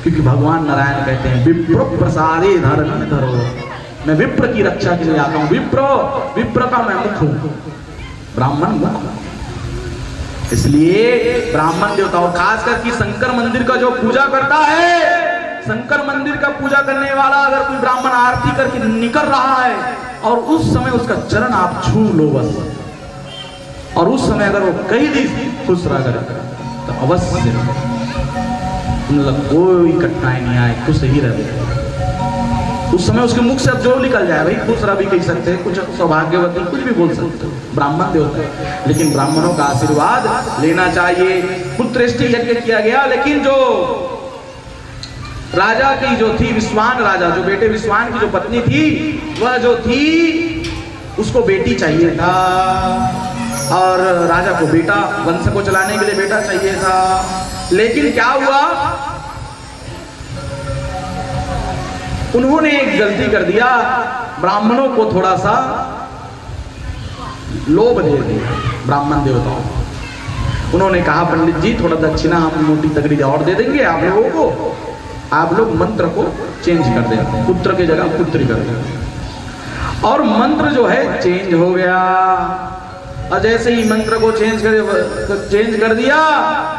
क्योंकि भगवान नारायण कहते हैं विप्र प्रसारे धर्म धरो। मैं विप्र की रक्षा के लिए आता हूं, विप्र का मैं मुख हूं, ब्राह्मण मुख। इसलिए ब्राह्मण देवताओं, खास करके शंकर मंदिर का जो पूजा करता है, शंकर मंदिर का पूजा करने वाला अगर कोई ब्राह्मण आरती करके निकल रहा है और उस समय उसका चरण आप छू लो बस, और उस समय अगर वो कई दिन खुश रह कर तो अवश्य कोई कठिनाई नहीं आए, खुश ही रहे। उस समय उसके मुख से अब जो निकल जाए, भाई खुश रह भी कह सकते हैं, कुछ सौभाग्यवती कुछ भी बोल सकते हो, ब्राह्मण देवता है, लेकिन ब्राह्मणों का आशीर्वाद लेना चाहिए। पुत्रेष्टि यज्ञ किया गया, लेकिन जो राजा की जो थी विश्वान राजा, जो बेटे विश्वान की जो पत्नी थी, वह जो थी उसको बेटी चाहिए था, और राजा को बेटा, वंश को चलाने के लिए बेटा चाहिए था। लेकिन क्या हुआ, उन्होंने एक गलती कर दिया, ब्राह्मणों को थोड़ा सा लोभ दे दिया ब्राह्मण देवताओं। उन्होंने कहा पंडित जी थोड़ा दक्षिणा हम मोटी तगड़ी और दे देंगे आप लोगों को, आप लोग मंत्र को चेंज कर दें, पुत्र की जगह पुत्री कर दें। और मंत्र जो है चेंज हो गया, और जैसे ही मंत्र को चेंज कर दिया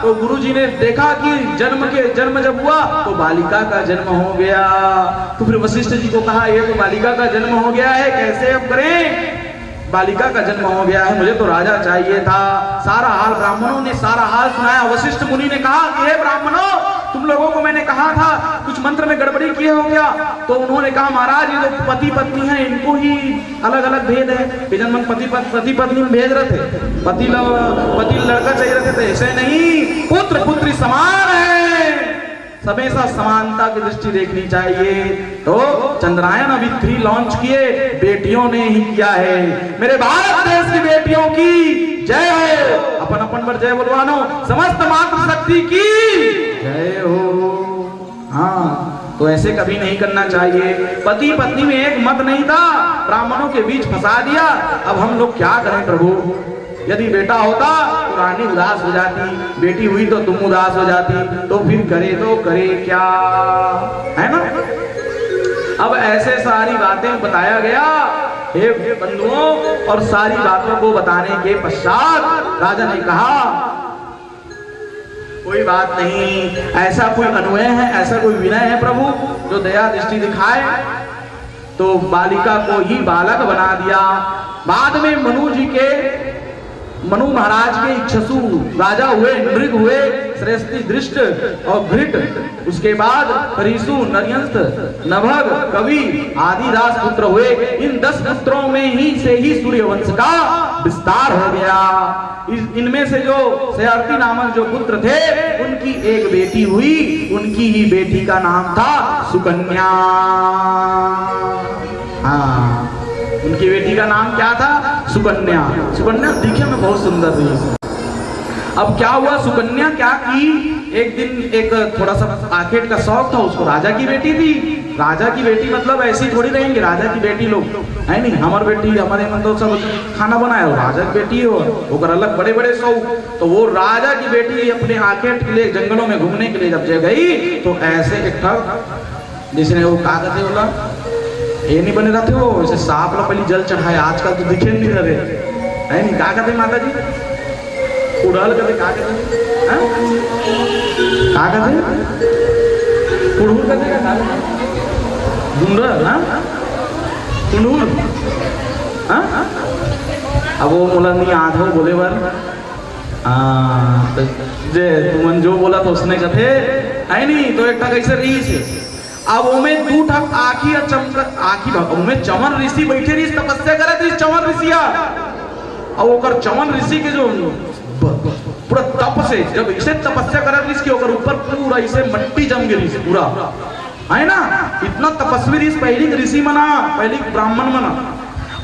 तो गुरुजी ने देखा कि जन्म जब हुआ तो बालिका का जन्म हो गया। तो फिर वशिष्ठ जी को कहा ये तो बालिका का जन्म हो गया है, कैसे अब करें, बालिका का जन्म हो गया है, मुझे तो राजा चाहिए था। सारा हाल ब्राह्मणों ने सारा हाल सुनाया। वशिष्ठ मुनि ने कहा कि हे ब्राह्मणों, तुम लोगों को मैंने कहा था कुछ मंत्र में गड़बड़ी किए हो क्या? तो उन्होंने कहा महाराज ये तो पति पत्नी है, इनको ही अलग अलग भेद है। जन्म पति पत्नी में भेज रहे थे, पति लड़का चाहिए रहते थे, ऐसे नहीं, पुत्र पुत्री समान है, हमेशा समानता की दृष्टि देखनी चाहिए। तो चंद्रायन अभी 3 लॉन्च किए, बेटियों ने ही किया है। मेरे भारत देश की बेटियों की जय हो, अपन अपन पर जय बोलवानो, समस्त मातृशक्ति की जय हो। हाँ, तो ऐसे कभी नहीं करना चाहिए। पति पत्नी में एक मत नहीं था, ब्राह्मणों के बीच फंसा दिया। अब हम लोग क्या करें प्रभु? यदि बेटा होता तो रानी उदास हो जाती, बेटी हुई तो तुम उदास हो जाती, तो फिर करे तो करे क्या, है ना? अब ऐसे सारी बातें बताया गया हे बंधुओं, और सारी बातों को बताने के पश्चात राजा ने कहा कोई बात नहीं, ऐसा कोई अन्वय है, ऐसा कोई विनय है प्रभु जो दया दृष्टि दिखाए? तो बालिका को ही बालक बना दिया। बाद में मनु महाराज के इक्षसु राजा हुए, नृग हुए, श्रेष्ठी, दृष्ट और भृट, उसके बाद परिसु, नर्यंस, नभग, कवि आदि दास पुत्र हुए। इन 10 पुत्रों में से ही सूर्यवंश का विस्तार हो गया। इनमें से जो सयार्थी नामक जो पुत्र थे, उनकी एक बेटी हुई, उनकी ही बेटी का नाम था सुकन्या। हाँ, उनकी बेटी का नाम क्या था? सुकन्या। सुकन्या दिखने में बहुत सुंदर थी। अब क्या हुआ, सुकन्या क्या की, एक दिन एक थोड़ा सा आखेट का शौक था उसको। राजा की बेटी थी, राजा की बेटी मतलब ऐसी थोड़ी रहेंगे, राजा की बेटी लोग है नहीं, हमारी बेटी हमारे मतलब सब खाना बनाया, राजा की बेटी हो, वो कर अलग बड़े बड़े शौक। तो वो राजा की बेटी अपने आखेट के लिए जंगलों में घूमने के लिए जब गई, तो ऐसे एक जिसने वो कागज है बोला ये नहीं बने रहते हो, ऐसे सांप ला पहले जल चढ़ाए, आजकल तो दिखे नहीं रहे है नहीं। क्या कहते माता जी? उड़ाल कहते, क्या कहते? क्या कहते? कुड़हुल कहते क्या? गुंडा ना कुंडूर। अब वो बोला नहीं आधो बोले बार जे तुमन जो बोला तो उसने कथे है नहीं। तो एक कैसे रही से अब ओमें 2 ठक आखी और चमक आखी ओमें चमन ऋषि बैठे रही, तपस्या करे थी चमन ऋषिया। और ओकर चमन ऋषि के जो पूरा तप से जब इसे तपस्या करे थी, इसके ऊपर पूरा इसे मट्टी जम गई पूरा है ना। इतना तपस्वी ऋषि पहली ऋषि मना, पहली ब्राह्मण मना,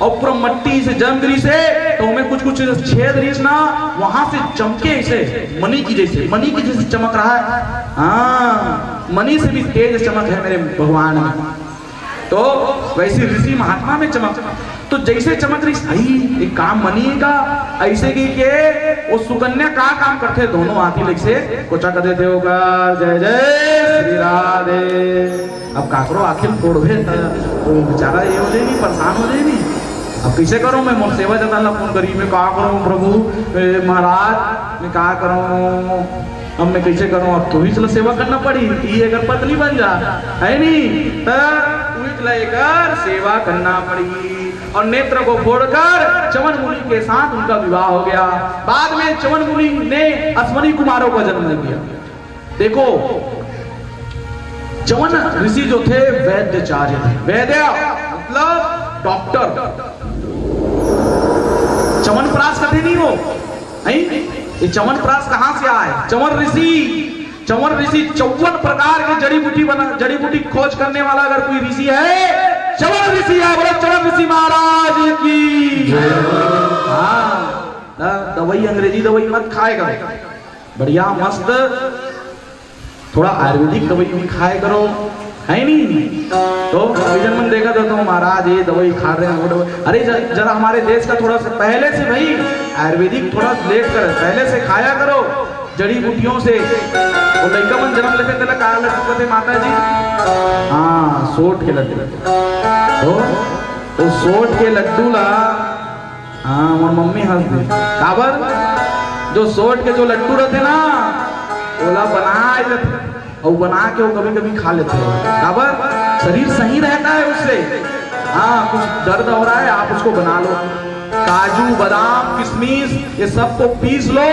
और पूरा मट्टी से जम गई से तो हमें कुछ कुछ छेद रही ना, वहां से चमके ऐसे मणि की जैसे चमक रहा है। हाँ, मणि से भी तेज चमक है मेरे भगवान में। तो वैसे ऋषि महात्मा में चमक, तो जैसे चमक रही सही एक काम मणि का ऐसे की के वो सुकन्या का काम करते दोनों हाथी लेग से कोचा कर देते होगा, जय जय श्री राधे। अब काकरो आखिर तोड़ भे तो बेचारा ये हो जाए नहीं, परेशान हो जाए नहीं। अब कैसे करूं मैं, मोर सेवा जताना फोन करी, मैं क्या करूं प्रभु महाराज, मैं क्या करूं, अब मैं कैसे करूं, अब तू ही चला सेवा करना पड़ी, ये अगर पत्नी बन जा है नहीं तो लेकर सेवा करना पड़ी। और नेत्र को फोड़कर चवन मुनि के साथ उनका विवाह हो गया। बाद में चवन मुनि ने अश्वनी कुमारों का जन्म दिया। देखो चवन ऋषि जो थे वैद्यचार्य थे, वैद्य मतलब डॉक्टर। चवन प्रास कभी नहीं हो, ये चवन प्रास कहां से आए? चवन ऋषि 54 प्रकार की जड़ी बूटी खोज करने वाला अगर कोई ऋषि है, चवन ऋषि है। बोलो चवन ऋषि महाराज की। हाँ, दवाई अंग्रेजी दवाई मत खाए करो, बढ़िया मस्त थोड़ा आयुर्वेदिक दवाई भी खाए करो है नहीं। तो जन्म देखा तो महाराज ये दवाई खा रहे हैं, अरे जरा हमारे देश का थोड़ा सा पहले से भाई आयुर्वेदिक थोड़ा लेट कर पहले से खाया करो जड़ी बूटियों से। वो लड़का मन जन्म लेते तेला का लड्डू थे माता जी, हाँ सोट के लड्डू, तो सोट के लड्डू ला हाँ मोर मम्मी हंस दी काबर, जो सोट के जो लड्डू रहते ना ओला बनाए जाते और बना के वो कभी कभी खा लेते हैं, काबर शरीर सही रहता है उससे। हाँ कुछ दर्द हो रहा है आप उसको बना लो, काजू बादाम किशमिश ये सब को पीस लो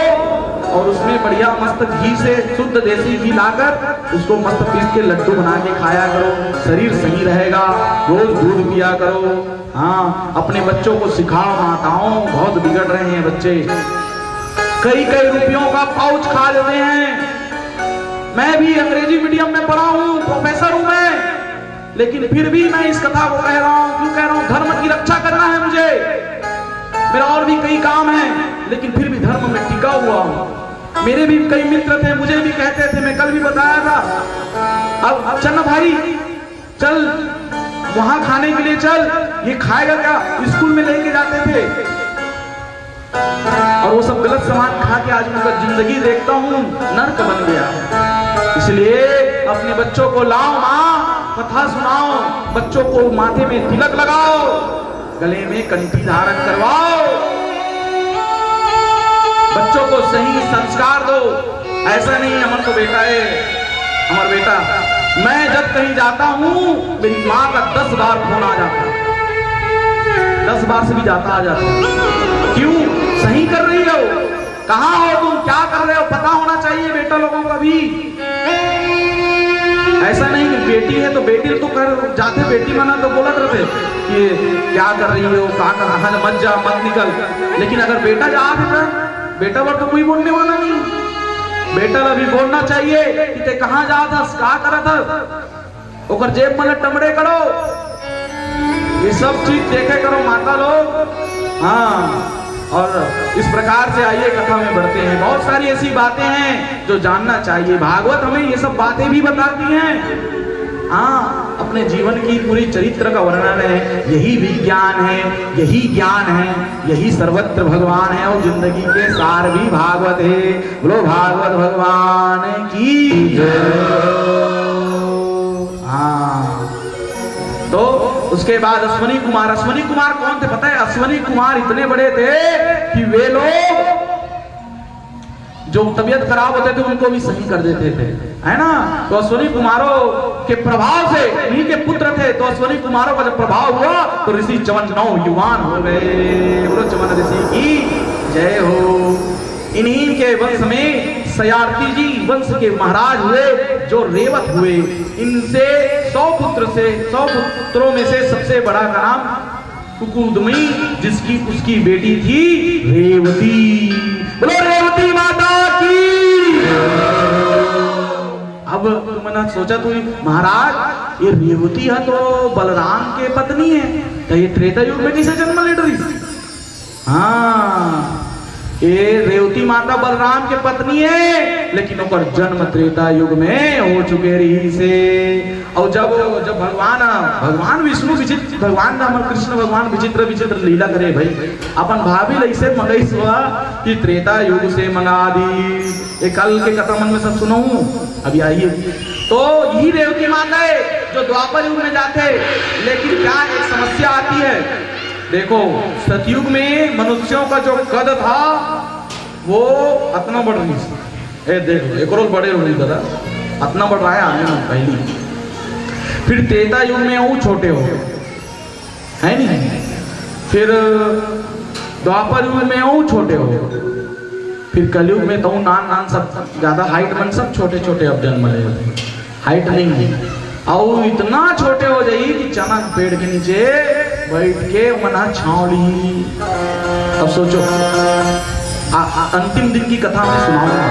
और उसमें बढ़िया मस्त घी से शुद्ध देसी घी लाकर उसको मस्त पीस के लड्डू बना के खाया करो, शरीर सही रहेगा। रोज दूध पिया करो। हाँ अपने बच्चों को सिखाओ, माताओं बहुत बिगड़ रहे हैं बच्चे, कई रुपयों का पाउच खा लेते हैं। मैं भी अंग्रेजी मीडियम में पढ़ा हूँ, प्रोफेसर हूं मैं, लेकिन फिर भी मैं इस कथा को कह रहा हूँ, क्यों कह रहा हूँ, धर्म की रक्षा करना है मुझे, मेरा और भी कई काम है, लेकिन फिर भी धर्म में टिका हुआ हूं। मेरे भी कई मित्र थे, मुझे भी कहते थे, मैं कल भी बताया था, अब चल ना भाई चल वहां खाने के लिए चल, ये खाएगा क्या, स्कूल में लेके जाते थे और वो सब गलत सामान खा के आज उनका जिंदगी देखता हूं नर्क बन गया। इसलिए अपने बच्चों को लाओ, माँ कथा सुनाओ, बच्चों को माथे में तिलक लगाओ, गले में कंठी धारण करवाओ, बच्चों को सही संस्कार दो। ऐसा नहीं हमारा तो बेटा है, हमारा बेटा मैं जब कहीं जाता हूँ मेरी माँ का 10 बार फोन आ जाता है, 10 बार से भी जाता आ जाता है। क्यों? सही कर रही हो, कहाँ हो तुम, क्या कर रहे हो, पता होना चाहिए बेटा लोगों का भी। ऐसा नहीं कि बेटी है तो बेटी तो कर जाते, बेटी मना तो बोलत रहते कि क्या कर रही हो, क्या कर रहा है, मत जा मत निकल। लेकिन अगर बेटा जा तो बेटा पर तो कोई बोलने वाला नहीं, बेटा अभी बोलना चाहिए कि ते कहाँ जा था, क्या करा था, ओकर जेब में टमड़े करो, ये सब चीज देखे करो माता लोग। हाँ, और इस प्रकार से आइए कथा में बढ़ते हैं। बहुत सारी ऐसी बातें हैं जो जानना चाहिए, भागवत हमें ये सब बातें भी बताती हैं। हाँ, अपने जीवन की पूरी चरित्र का वर्णन है, यही विज्ञान है, यही ज्ञान है, यही सर्वत्र भगवान है, और जिंदगी के सार भी भागवत है। बोलो भागवत भगवान की जय। हाँ, तो उसके बाद अश्वनी कुमार, अश्वनी कुमार कौन थे पता है? अश्वनी कुमार इतने बड़े थे कि वे लोग जो तबीयत खराब होते थे उनको भी सही कर देते थे, है ना। तो अश्वनी कुमारों के प्रभाव से, उन्हीं के पुत्र थे, तो अश्वनी कुमारों का जब प्रभाव हुआ तो ऋषि च्यवन 9 युवान हो गए। बोलो च्यवन ऋषि की जय हो। इन्हीं के वंश में सयार्थी जी वंश के महाराज हुए जो रेवत हुए। इनसे 100 पुत्रों में से सबसे बड़ा का नाम कुकुदमी, जिसकी उसकी बेटी थी रेवती। बोलो रेवती माता की। अब मैंने सोचा तो महाराज ये रेवती है तो बलराम के पत्नी है, तो ये त्रेता युग में किसे जन्म ले रही? हाँ, ये रेवती माता बलराम के पत्नी है, लेकिन ओकर जन्म त्रेता युग में हो चुके रही से। और जब भगवान विष्णु विचित्र, भगवान राम कृष्ण भगवान विचित्र विचित्र लीला करे भाई, अपन भाभी ऐसे मंगई कि त्रेता युग से मंगा दी। एक कल के कथा मन में सब सुनो, अभी आइए। तो यही रेवती माता है जो द्वापर युग में जाते, लेकिन क्या एक समस्या आती है। देखो सतयुग में मनुष्यों का जो कद था वो इतना बढ़ रही है, देखो एक और बड़े होने का इतना बढ़ रहा है आने में पहली। फिर त्रेता युग में वो छोटे हो गए, है नहीं। फिर द्वापर युग में वो छोटे हो गए। फिर कलयुग में तो नान सब ज्यादा हाइट मन सब छोटे छोटे अब जन्म ले, हाइट नहीं है। और इतना छोटे हो जाइए कि चना पेड़ के नीचे बैठ के मना छावली। अब सोचो अंतिम दिन की कथा मैं सुनाऊंगा।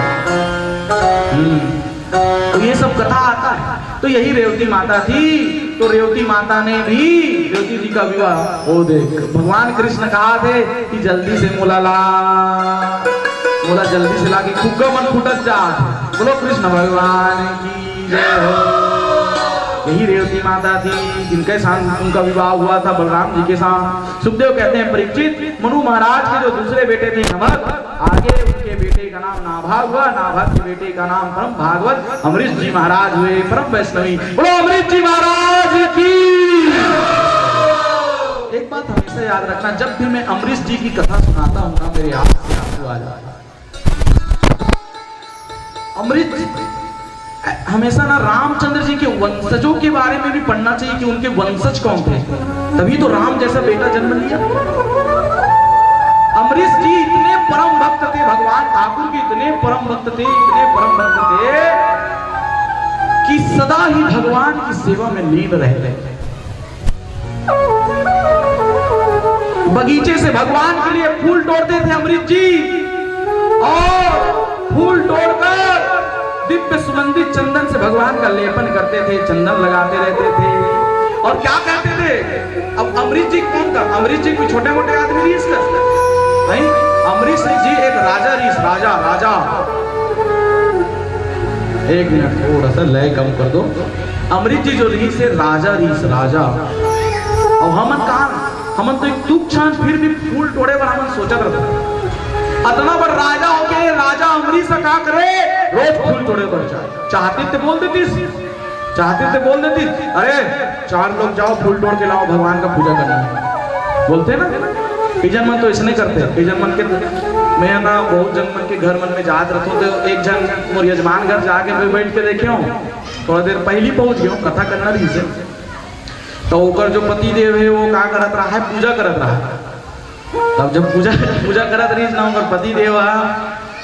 तो ये सब कथा आता है। तो यही रेवती माता थी। तो रेवती माता ने भी, रेवती जी का विवाह, वो देख भगवान कृष्ण कहा थे कि जल्दी से मोला ला, मोला जल्दी से ला के खुग्गा मन फुटत जा। बोलो कृष्ण भगवान की जय हो। यही रेवती माता थी जिनके साथ उनका विवाह हुआ था बलराम जी के साथ। सुखदेव कहते हैं परीक्षित, मनु महाराज के जो दूसरे बेटे थे नमक, आगे उनके बेटे का नाम नाभाग हुआ, नाभाग के बेटे का नाम परम भागवत अमरीश जी महाराज हुए, परम वैष्णवी। बोलो अमरीश जी महाराज की। एक बात हमेशा याद रखना, जब भी मैं अमरीश जी की कथा सुनाता हूँ ना, मेरे आंख से आंसू आ जाता है। अमरीश हमेशा ना रामचंद्र जी के वंशजों के बारे में भी पढ़ना चाहिए कि उनके वंशज कौन थे, तभी तो राम जैसा बेटा जन्म लिया। अमरीश जी इतने परम भक्त थे, भगवान ठाकुर के इतने परम भक्त थे, इतने परम भक्त थे कि सदा ही भगवान की सेवा में लीन रहते थे। बगीचे से भगवान के लिए फूल तोड़ते थे अमरीश जी, और फूल तोड़कर दिव्य सुगंधित चंदन से भगवान का लेपन करते थे, चंदन लगाते रहते थे। और क्या कहते थे? अब अमरीश जी कौन था? अमरीश जी कोई छोटे मोटे आदमी रीस नहीं, अमरीश जी एक राजा रीस, राजा। एक मिनट थोड़ा सा लय कम कर दो। अमरीश जी जो रीस है राजा। और हमन तो एक तुक छान फिर भी फूल तोड़े पर हमन सोचा था इतना बड़ा राजा हो के राजा अमरीश का करे, रोज फूल तोड़े पर जाए। चाहती तो बोल देती अरे 4 लोग जाओ फूल तोड़ के लाओ, भगवान का पूजा करना है। बोलते ना पिजन मन तो इसने करते। पिजन मन के मैं ना बहुत जन मन के घर मन में जात रहता हूँ, तो एक जन मोर यजमान घर जाके बैठ के देखे हो थोड़ा देर पहली पहुंच गया कथा करना रही से। तो ओकर जो पति देव है वो का करत रहा है, पूजा करत रहा है। तब जब पूजा करत रही ना ओकर पति देव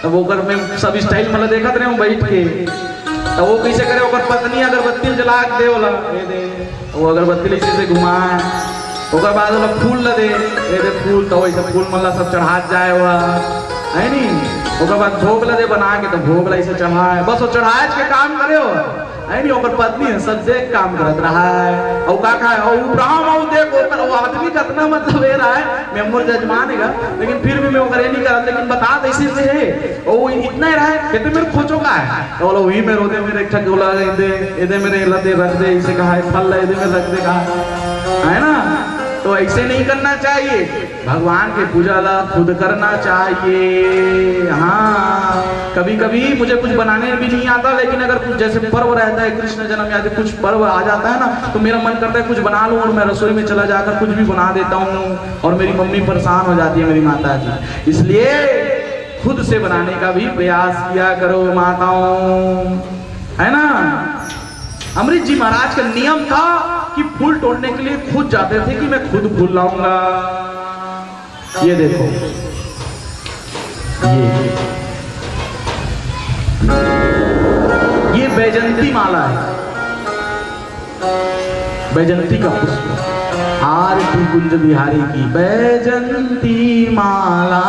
तब ओकर में सब स्टाइल मतलब देखत रहे बैठ के। तो वो कैसे करे, ओकर पत्नी अगरबत्ती जला के दे वाला वो अगरबत्ती से घुमाए, ओकर बाद वाला फूल ल दे फूल, तो वैसे फूल मतलब सब चढ़ा जाए हुआ है नी। ओकर बाद भोग ल दे बना के, तो भोग ला ऐसे चढ़ाए, बस वो चढ़ाए के काम करे हो है नी। ओकर पत्नी है सब देख काम करत रहा है और का खाए और ब्राह्मण और देख ओकर वो आदमी कितना मतलब ये रहा है, मैं मोर जजमान है लेकिन फिर भी मैं ओकर ये नहीं करत, लेकिन बता ऐसे से है वो इतना ही रहा है कहते मेरे खोचो का है, तो बोला वही में रोते मेरे एक ठक बोला दे मेरे लते रख दे, इसे कहा फल ले दे में रख दे कहा है ना। तो ऐसे नहीं करना चाहिए, भगवान के पूजा ला खुद करना चाहिए। हाँ कभी कभी मुझे कुछ बनाने भी नहीं आता, लेकिन अगर कुछ जैसे पर्व रहता है कृष्ण जन्म या कुछ पर्व आ जाता है ना, तो मेरा मन करता है कुछ बना लूं और मैं रसोई में चला जाकर कुछ भी बना देता हूँ और मेरी मम्मी परेशान हो जाती है, मेरी माता जी। इसलिए खुद से बनाने का भी प्रयास किया करो माताओं, है ना। अमृत जी महाराज का नियम था कि फूल तोड़ने के लिए खुद जाते थे कि मैं खुद फूल लाऊंगा। ये देखो ये बैजंती माला है, बैजंती का पुष्प। आरती कुंज बिहारी की बैजंती माला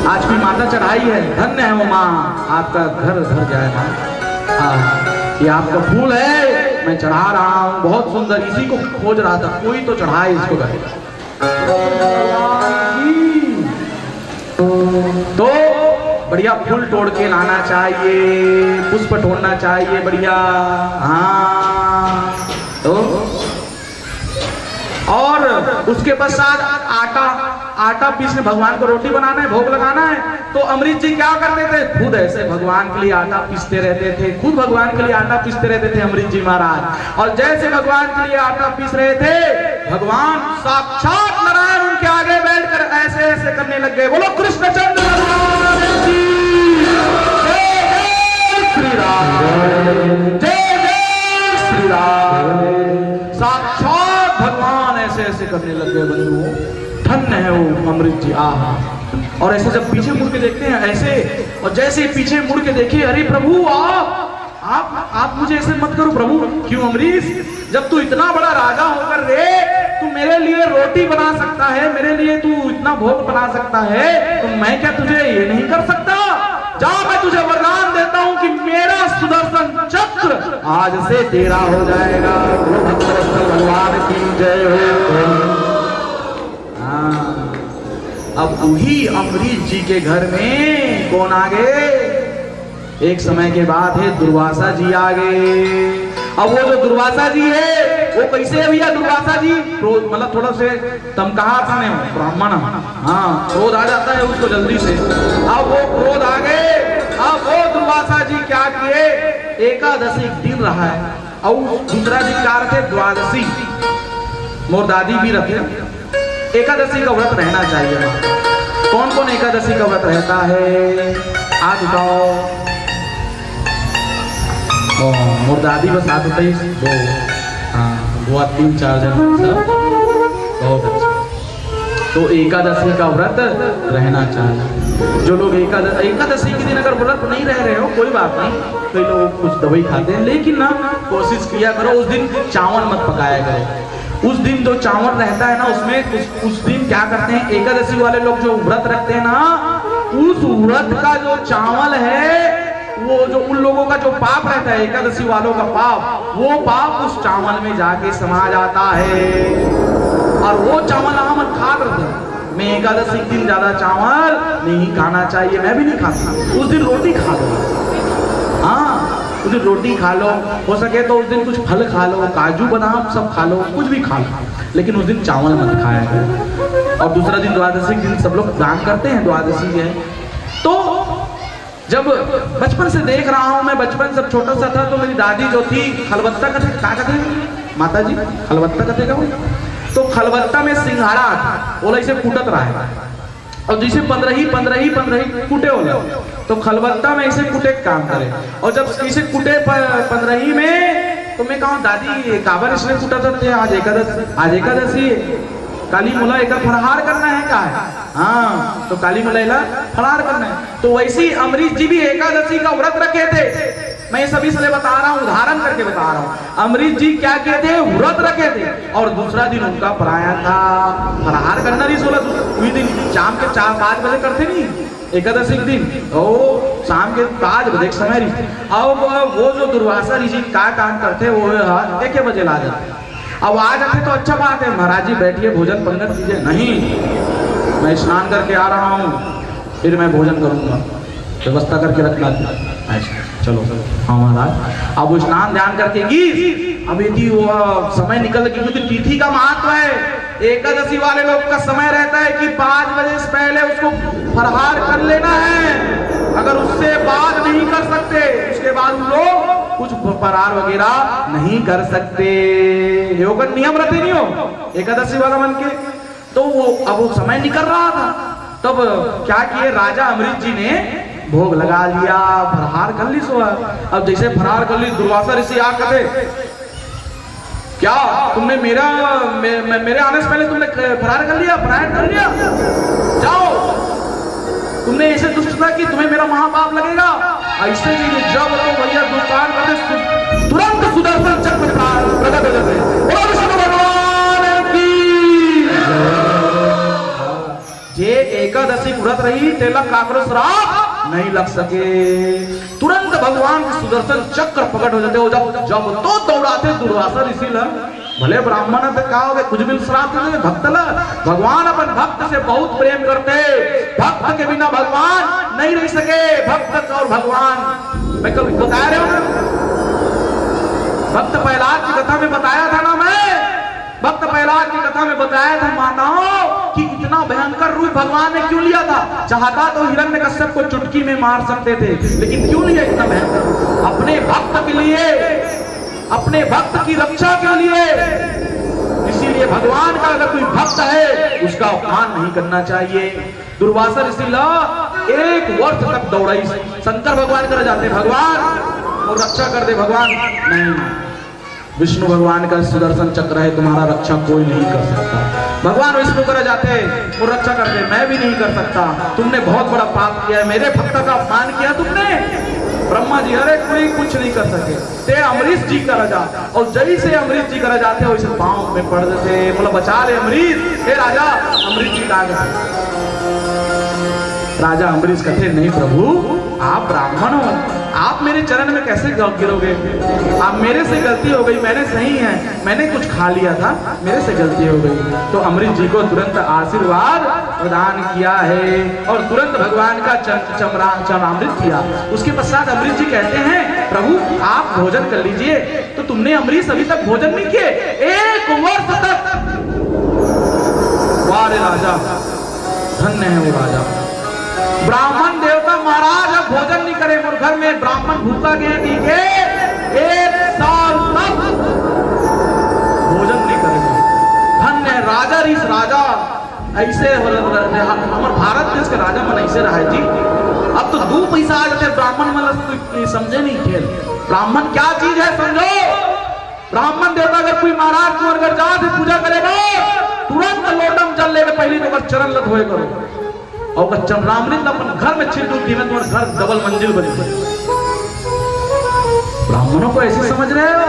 आज भी माता चढ़ाई है, धन्य है वो माँ, आपका घर भर जाए माँ। हाँ ये आपका फूल है, मैं चढ़ा रहा हूँ, बहुत सुंदर, इसी को खोज रहा था, कोई तो चढ़ाए इसको करेगा। तो बढ़िया फूल तोड़ के लाना चाहिए, पुष्प तोड़ना चाहिए बढ़िया। हाँ तो और उसके पश्चात आटा पीसने, भगवान को रोटी बनाना है, भोग लगाना है। तो अमृत जी क्या करते थे, खुद ऐसे भगवान के लिए आटा पीसते रहते थे, खुद भगवान के लिए आटा पीसते रहते थे अमृत जी महाराज। और जैसे भगवान के लिए आटा पीस रहे थे, भगवान साक्षात नारायण उनके आगे बैठकर ऐसे ऐसे करने लग गए। बोलो कृष्णचंद्र भगवान की जय, जय श्री राम, जय जय श्री राम। साक्षात भगवान ऐसे ऐसे करने लग गए बंधुओं, धन्य है वो अमृत जी। आहा और ऐसे जब पीछे मुड़ के देखते हैं ऐसे, और जैसे पीछे मुड़ के देखे, अरे प्रभु आप मुझे ऐसे मत करो प्रभु। क्यों अमरीश, जब तू इतना बड़ा राजा होकर रे, तू मेरे लिए रोटी बना सकता है, मेरे लिए तू इतना भोग बना सकता है, तो मैं क्या तुझे ये नहीं कर सकता? जा मैं तुझे वरदान देता हूं कि मेरा सुदर्शन चक्र आज से तेरा हो जाएगा। भगवान की जय हो। अब वही अमरीश जी के घर में कौन आ गए? एक समय के बाद है दुर्वासा जी आ गए। अब वो जो दुर्वासा जी है वो कैसे है भैया? दुर्वासा जी मतलब थोड़ा से तमकहा था ब्राह्मण, हाँ क्रोध आ जाता है उसको जल्दी से। अब वो क्रोध आ गए। अब वो दुर्वासा जी क्या किए, एकादशी दिन रहा है और दूसरा दिन क्या रखे, द्वादशी। मोर दादी भी रखे एकादशी का व्रत रहना चाहिए। कौन कौन एकादशी का व्रत रहता है आज बताओ? मोर दादी बस 7-23 दो, हाँ 2-3-4 जन सब, बहुत अच्छा। तो एकादशी का व्रत रहना चाहिए। जो लोग एकादशी के दिन अगर व्रत नहीं रह रहे हो कोई बात नहीं, कई लोग कुछ दवाई खाते हैं, लेकिन ना कोशिश किया करो उस दिन चावल मत पकाया करो। उस दिन जो चावल रहता है ना उसमें उस दिन क्या करते हैं एकादशी वाले लोग जो व्रत रखते हैं ना, उस व्रत का जो चावल है वो जो उन लोगों का जो पाप रहता है एकादशी वालों का पाप, वो पाप उस चावल में जाके समा जाता है। और वो चावल हम खा करते हैं। मैं एकादशी के दिन ज्यादा चावल नहीं खाना चाहिए, मैं भी नहीं खाता। उस दिन रोटी खा लो, हाँ उस दिन रोटी खा लो, हो सके तो उस दिन कुछ फल खा लो, काजू बादाम सब खा लो, कुछ भी खा लो, लेकिन उस दिन चावल मत खाया करो। और दूसरा दिन द्वादशी के दिन सब लोग दान करते हैं, द्वादशी है। तो जब बचपन से देख रहा हूं मैं, बचपन जब छोटा सा था तो मेरी दादी जो थी खलबत्ता का क्या कहते हैं माता जी, खलबत्ता कहते हैं, तो खलबत्ता में सिंघाड़ा बोला इसे कूटत रहा है, और जैसे 15 कुटे होला तो खलबत्ता में ऐसे कुटे काम करे। और जब इसे कुटे 15 में तो मैं कहूँ दादी काबर इसने कुटा था, आज एकादशी काली मुला एक फरहार करना है का है, हाँ तो काली मुला फरहार करना है। तो वैसे ही अमरीश जी भी एकादशी का व्रत रखे थे। मैं सभी से बता रहा हूँ, उदाहरण करके बता रहा हूँ। अमरीश जी क्या किए थे, व्रत रखे थे और दूसरा दिन उनका पराया था फरहार करना नहीं। 16 दिन शाम के 4-5 बजे करते नहीं एकादशी के दिन, ओ शाम के 5 बजे समय रही। अब वो जो दुर्वासा ऋषि का काम करते वो 1 बजे ला जाते। अब आ जाते तो अच्छा बात है, महाराज जी बैठिए भोजन पंगत कीजिए। नहीं, मैं स्नान करके आ रहा हूँ फिर मैं भोजन करूंगा, व्यवस्था करके रखना। अच्छा चलो हाँ महाराज। अब वो स्नान ध्यान करके की, अब यदि वो समय निकल गई क्योंकि तिथि का महत्व है। एकादशी वाले लोग का समय रहता है कि 5 बजे से पहले उसको फरहार कर लेना है। अगर उससे बाद नहीं कर सकते उसके बाद उन लोग कुछ फरहार वगैरह नहीं कर सकते। योग नियम रहते नहीं हो एकादशी वाला मन के। तो वो अब वो समय निकल रहा था, तब क्या किए राजा अमरीश जी ने भोग लगा लिया, फरहार कर ली। सो अब जैसे फरहार कर ली, दुर्वासा ऋषि आ कहते क्या तुमने मेरे आने से पहले तुमने फरहार कर लिया, फरायण कर लिया, जाओ तुमने ऐसे दुष्टता की, तुम्हें मेरा महापाप लगेगा। ऐसे ही जब लोग भैया दुकान करते तुरंत सुदर्शन चक्र प्रकट हो जाते। जे एकादशी व्रत रही तेलक काकरो श्राप नहीं लग सके। तुरंत भगवान के सुदर्शन चक्र प्रकट हो जाते हो। जब तो दौड़ाते दुर्वासा ऋषि भले ब्राह्मण का हो कुछ भी श्राप भक्त भगवान अपन भक्त से बहुत प्रेम करते। भक्त के बिना भगवान नहीं रह सके। भक्त और भगवान मैं कल बताया रहा हूं, भक्त प्रहलाद की कथा में बताया था ना, मैं भक्त प्रहलाद की कथा में बताया था माताओं कि इतना भयंकर रूप भगवान ने क्यों लिया था। चाहता तो हिरण्यकश्यप को चुटकी में मार सकते थे, लेकिन क्यों लिया इतना भयंकर? अपने भक्त के लिए, अपने भक्त की रक्षा के लिए। इसीलिए भगवान का अगर कोई भक्त है उसका अपमान नहीं करना चाहिए। दुर्वासा ऋषि 1 वर्ष तक दौड़ाई, शंकर भगवान कर जाते भगवान और रक्षा कर दे भगवान, नहीं विष्णु भगवान का सुदर्शन चक्र है, तुम्हारा रक्षा कोई नहीं कर सकता। भगवान विष्णु कर जाते और रक्षा कर दे, मैं भी नहीं कर सकता। तुमने बहुत बड़ा पाप किया है, मेरे भक्त का अपमान किया तुमने। ब्रह्मा जी अरे कोई कुछ नहीं कर सके, ते अमरीश जी कर जा। और जैसे अमरीश जी कर जाते वैसे पांव में पड़ जाते, बोला बचा ले अमरीश। हे राजा अमरीश जी कहा गए। राजा अमरीश कहते नहीं प्रभु आप ब्राह्मण हो, आप मेरे चरण में कैसे गिरोगे? आप मेरे से गलती हो गई, मैंने सही है, मैंने कुछ खा लिया था, मेरे से गलती हो गई। तो अमरीश जी को तुरंत आशीर्वाद प्रदान किया है और तुरंत भगवान का चरणामृत किया। उसके पश्चात अमरीश जी कहते हैं प्रभु आप भोजन कर लीजिए। तो तुमने अमरीश अभी तक भोजन नहीं किए 1 वर्ष तक। वाह रे राजा, धन्य है वो राजा। ब्राह्मण देवता महाराज अब भोजन नहीं करे, और घर में ब्राह्मण भूखा गया ठीक है 1 साल तक भोजन नहीं करेंगे। धन्य राजा ऋषि राजा ऐसे हमारे भारत देश के राजा मन ऐसे रहा जी। अब तो 2 पैसा आ जाते ब्राह्मण मन कोई समझे नहीं खेल। ब्राह्मण क्या चीज है समझो। ब्राह्मण देवता अगर कोई महाराज को अगर जाके पूजा करेगा तुरंत लोटम जल लेके पहले तो चरण लग होए करो और चरणामृत अपन घर में छिड़ दूंगी मैं, तुम्हारा घर डबल मंजिल बन गई। ब्राह्मणों को ऐसे समझ रहे हो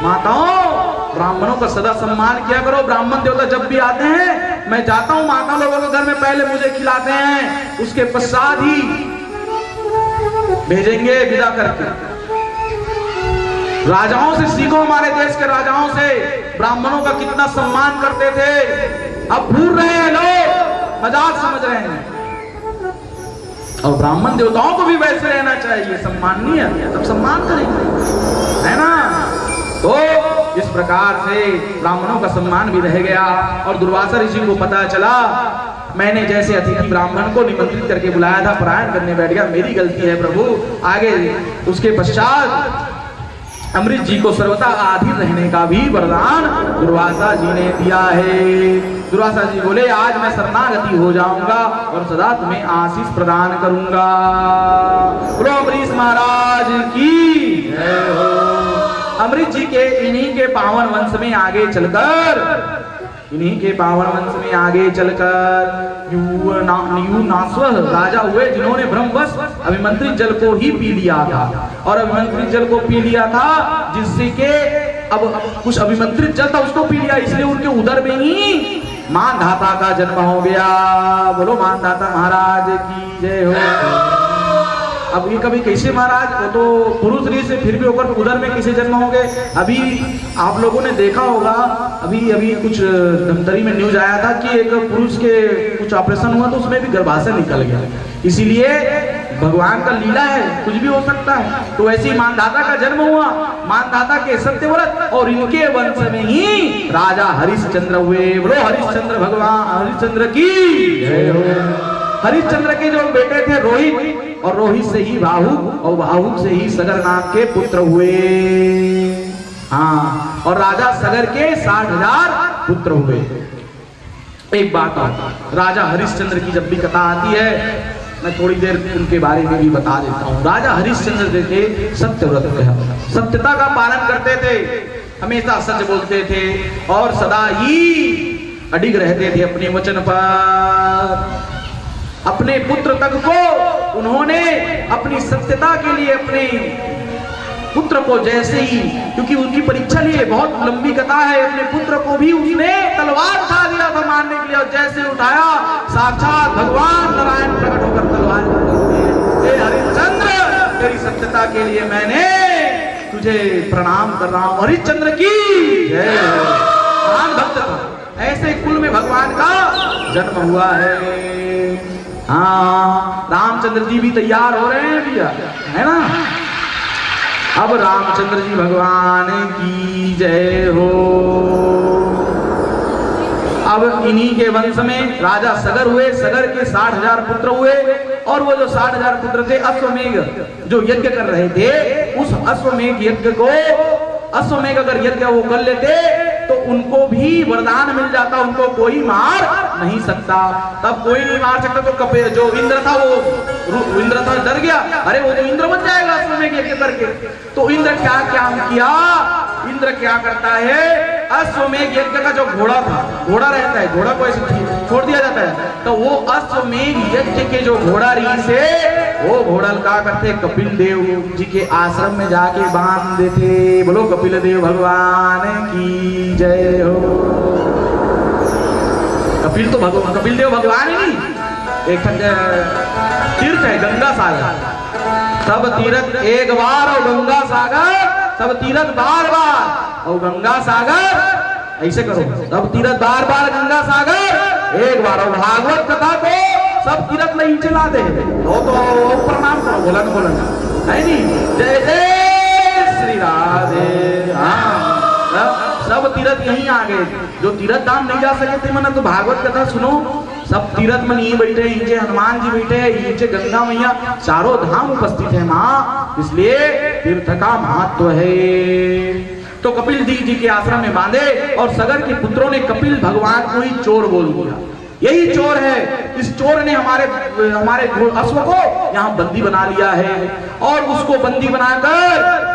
माताओं? ब्राह्मणों का सदा सम्मान किया करो। ब्राह्मण देवता जब भी आते हैं, मैं जाता हूं माता लोगों के घर में, पहले मुझे खिलाते हैं, उसके पश्चात ही भेजेंगे विदा करके। राजाओं से सीखो, हमारे देश के राजाओं से ब्राह्मणों का कितना सम्मान करते थे। अब भूल रहे हैं लोग, मजाक समझ रहे हैं। और ब्राह्मण देवताओं को भी वैसे रहना चाहिए, सम्माननीय, तब सम्मान करेंगे, है ना। तो इस प्रकार से ब्राह्मणों का सम्मान भी रह गया। और दुर्वासा ऋषि को पता चला मैंने जैसे अतिथि ब्राह्मण को निमंत्रित करके बुलाया था, परायण करने बैठ गया, मेरी गलती है प्रभु। आगे उसके पश्चात अमृत जी को सर्वदा आधीन रहने का भी वरदान दुर्वासा जी ने दिया है। दुर्वासा जी बोले आज मैं शरणागति हो जाऊंगा और सदा तुम्हें आशीष प्रदान करूंगा। बोलो अम्बरीश महाराज की जय हो। अमृत जी के इन्हीं के पावन वंश में आगे चलकर यूनास्व राजा हुए जिन्होंने ब्रह्मवश अभिमंत्रित जल को ही पी लिया था। और अभिमंत्रित जल को पी लिया था जिससे के अब कुछ अभिमंत्रित जल था उसको पी लिया, इसलिए उनके उदर में ही मानधाता का जन्म हो गया। बोलो मानधाता महाराज की जय हो। अब ये कभी कैसे महाराज, वो तो पुरुष शरीर से फिर भी होकर उधर में कैसे जन्म होंगे। अभी आप लोगों ने देखा होगा, अभी कुछ धमतरी में न्यूज आया था कि एक पुरुष के कुछ ऑपरेशन हुआ तो उसमें भी गर्भाशय निकल गया। इसीलिए भगवान का लीला है, कुछ भी हो सकता है। तो वैसे ही मानधाता का जन्म हुआ, मानधाता के सत्यव्रत और इनके वंश में ही राजा हरिश्चंद्र हुए। बोलो हरिश्चंद्र भगवान हरिश्चंद्र की जय हो। हरिश्चंद्र के जो बेटे थे रोहित, और रोहित से ही भाहुक, और भाहुक से ही सगर नाम के पुत्र हुए। हाँ, और राजा सगर के 60,000 पुत्र हुए। एक बात और, राजा हरिश्चंद्र की जब भी कथा आती है मैं थोड़ी देर उनके बारे में भी बता देता हूँ। राजा हरिश्चंद्र थे सत्यव्रत, सत्यता का पालन करते थे, हमेशा सच बोलते थे और सदा ही अडिग रहते थे अपने वचन पर। अपने पुत्र तक को उन्होंने अपनी सत्यता के लिए अपने पुत्र को जैसे ही, क्योंकि उनकी परीक्षा लिए बहुत लंबी कथा है, अपने पुत्र को भी उसने तलवार उठा दिया था मारने के लिए, और जैसे उठाया साक्षात भगवान नारायण प्रकट होकर तलवार, हे हरिश्चंद्र तेरी सत्यता के लिए मैंने तुझे प्रणाम कर रहा हूं। हरिश्चंद्र की जय। महान भक्त था, ऐसे कुल में भगवान का जन्म हुआ है। हाँ, रामचंद्र जी भी तैयार हो रहे हैं भैया, है ना। अब रामचंद्र जी भगवान की जय हो। अब इन्हीं के वंश में राजा सगर हुए, सगर के 60,000 पुत्र हुए। और वो जो 60,000 पुत्र थे, अश्वमेघ जो यज्ञ कर रहे थे, उस अश्वमेघ यज्ञ को, अश्वमेघ अगर यज्ञ वो कर लेते तो उनको भी वरदान मिल जाता, उनको कोई मार नहीं सकता। तब कोई नहीं मार सकता तो कपे जो इंद्र था वो इंद्र था डर गया, अरे वो तो इंद्र बन जाएगा अश्वमेघ यज्ञ करके। तो इंद्र क्या किया, इंद्र क्या करता है, अश्वमेघ यज्ञ का जो घोड़ा था, घोड़ा रहता है, घोड़ा को ऐसे छोड़ दिया जाता है, तो वो अश्वमेघ यज्ञ के जो घोड़ा री से वो घोड़ा क्या करते, कपिल देव जी के आश्रम में जाके बांध देते। बोलो कपिल देव भगवान की जय हो। कपिल तो भगवान, कपिल देव भगवान ही नहीं, एक तीर्थ है गंगा सागर। सब तीर्थ एक बार और गंगा सागर सब तीर्थ बार बार, और गंगा सागर ऐसे करो, सब तीर्थ बार बार गंगा सागर एक बार। और भागवत कथा को सब तीर्थ नहीं चला दे तो प्रणाम करो, बोलन बोलन है नहीं। जय जय श्री राधे। हाँ, सब तीर्थ यहीं आ गए, जो तीर्थ धाम नहीं जा सके थे मना, तो भागवत कथा सुनो। सब तीर्थ में नहीं बैठे, नीचे हनुमान जी बैठे हैं, नीचे गंगा मैया, चारों धाम उपस्थित है माँ, इसलिए तीर्थ का महत्व है। तो कपिल जी के आश्रम में बांधे, और सगर के पुत्रों ने कपिल भगवान को ही चोर बोल दिया। यही चोर है, इस चोर ने हमारे अश्व को यहाँ बंदी बना लिया है, और उसको बंदी बनाकर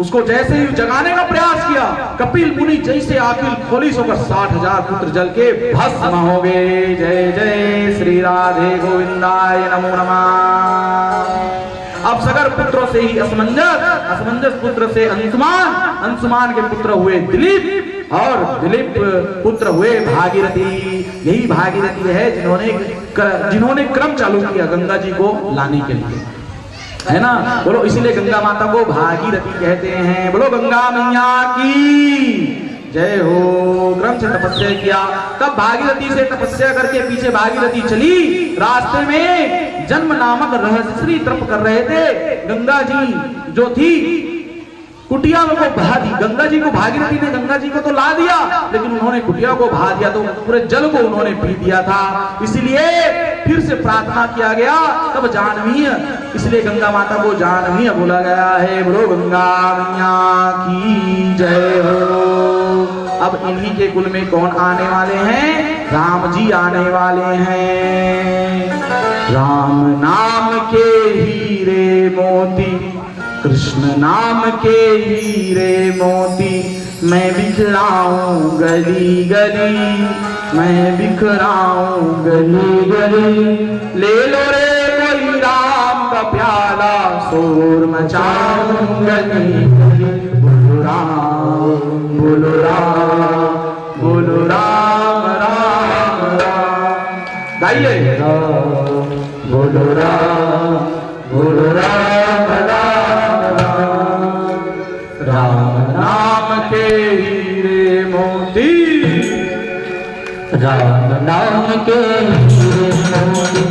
उसको जैसे ही जगाने का प्रयास किया, कपिल मुनि जैसे आखिर खोलिस होकर 60,000 पुत्र जल के भस्म हो गए। जय जय श्री राधे गोविंदाय नमो नमः। अब सगर पुत्रों से ही असमंजस पुत्र से अंशुमान के पुत्र हुए दिलीप, और दिलीप पुत्र हुए भागीरथी। यही भागीरथी है जिन्होंने क्रम चालू किया गंगा जी को लाने के लिए, है ना। बोलो इसीलिए गंगा माता को भागीरथी कहते हैं। बोलो गंगा मैया की जय हो। क्रम से तपस्या किया, तब भागीरथी से तपस्या करके पीछे भागीरथी चली, रास्ते में जन्म नामक रहस्यश्री तप कर रहे थे। गंगा जी जो थी कुटिया को बहा दी, गंगा जी को भागीरथी ने गंगा जी को तो ला दिया, लेकिन उन्होंने कुटिया को बहा दिया, तो पूरे जल को उन्होंने पी दिया था। इसलिए फिर से प्रार्थना किया गया, तब जानवी, इसलिए गंगा माता को जानवी बोला गया है। बोलो गंगा मैया की जय हो। अब इन्हीं के कुल में कौन आने वाले हैं? राम जी आने वाले हैं। राम नाम के हीरे मोती, कृष्ण नाम के हीरे मोती, मैं बिखराऊं गली गली, मैं बिखराऊं गली गली। ले लो रे कोई राम का प्याला, शोर मचाऊं गली गली। बोलो राम, बोलो राम, बोलो राम राम राम। गाइए, बोलो राम, बोलो राम राम राम। राम नाम के हीरे मोती, राम नाम के हीरे मोती,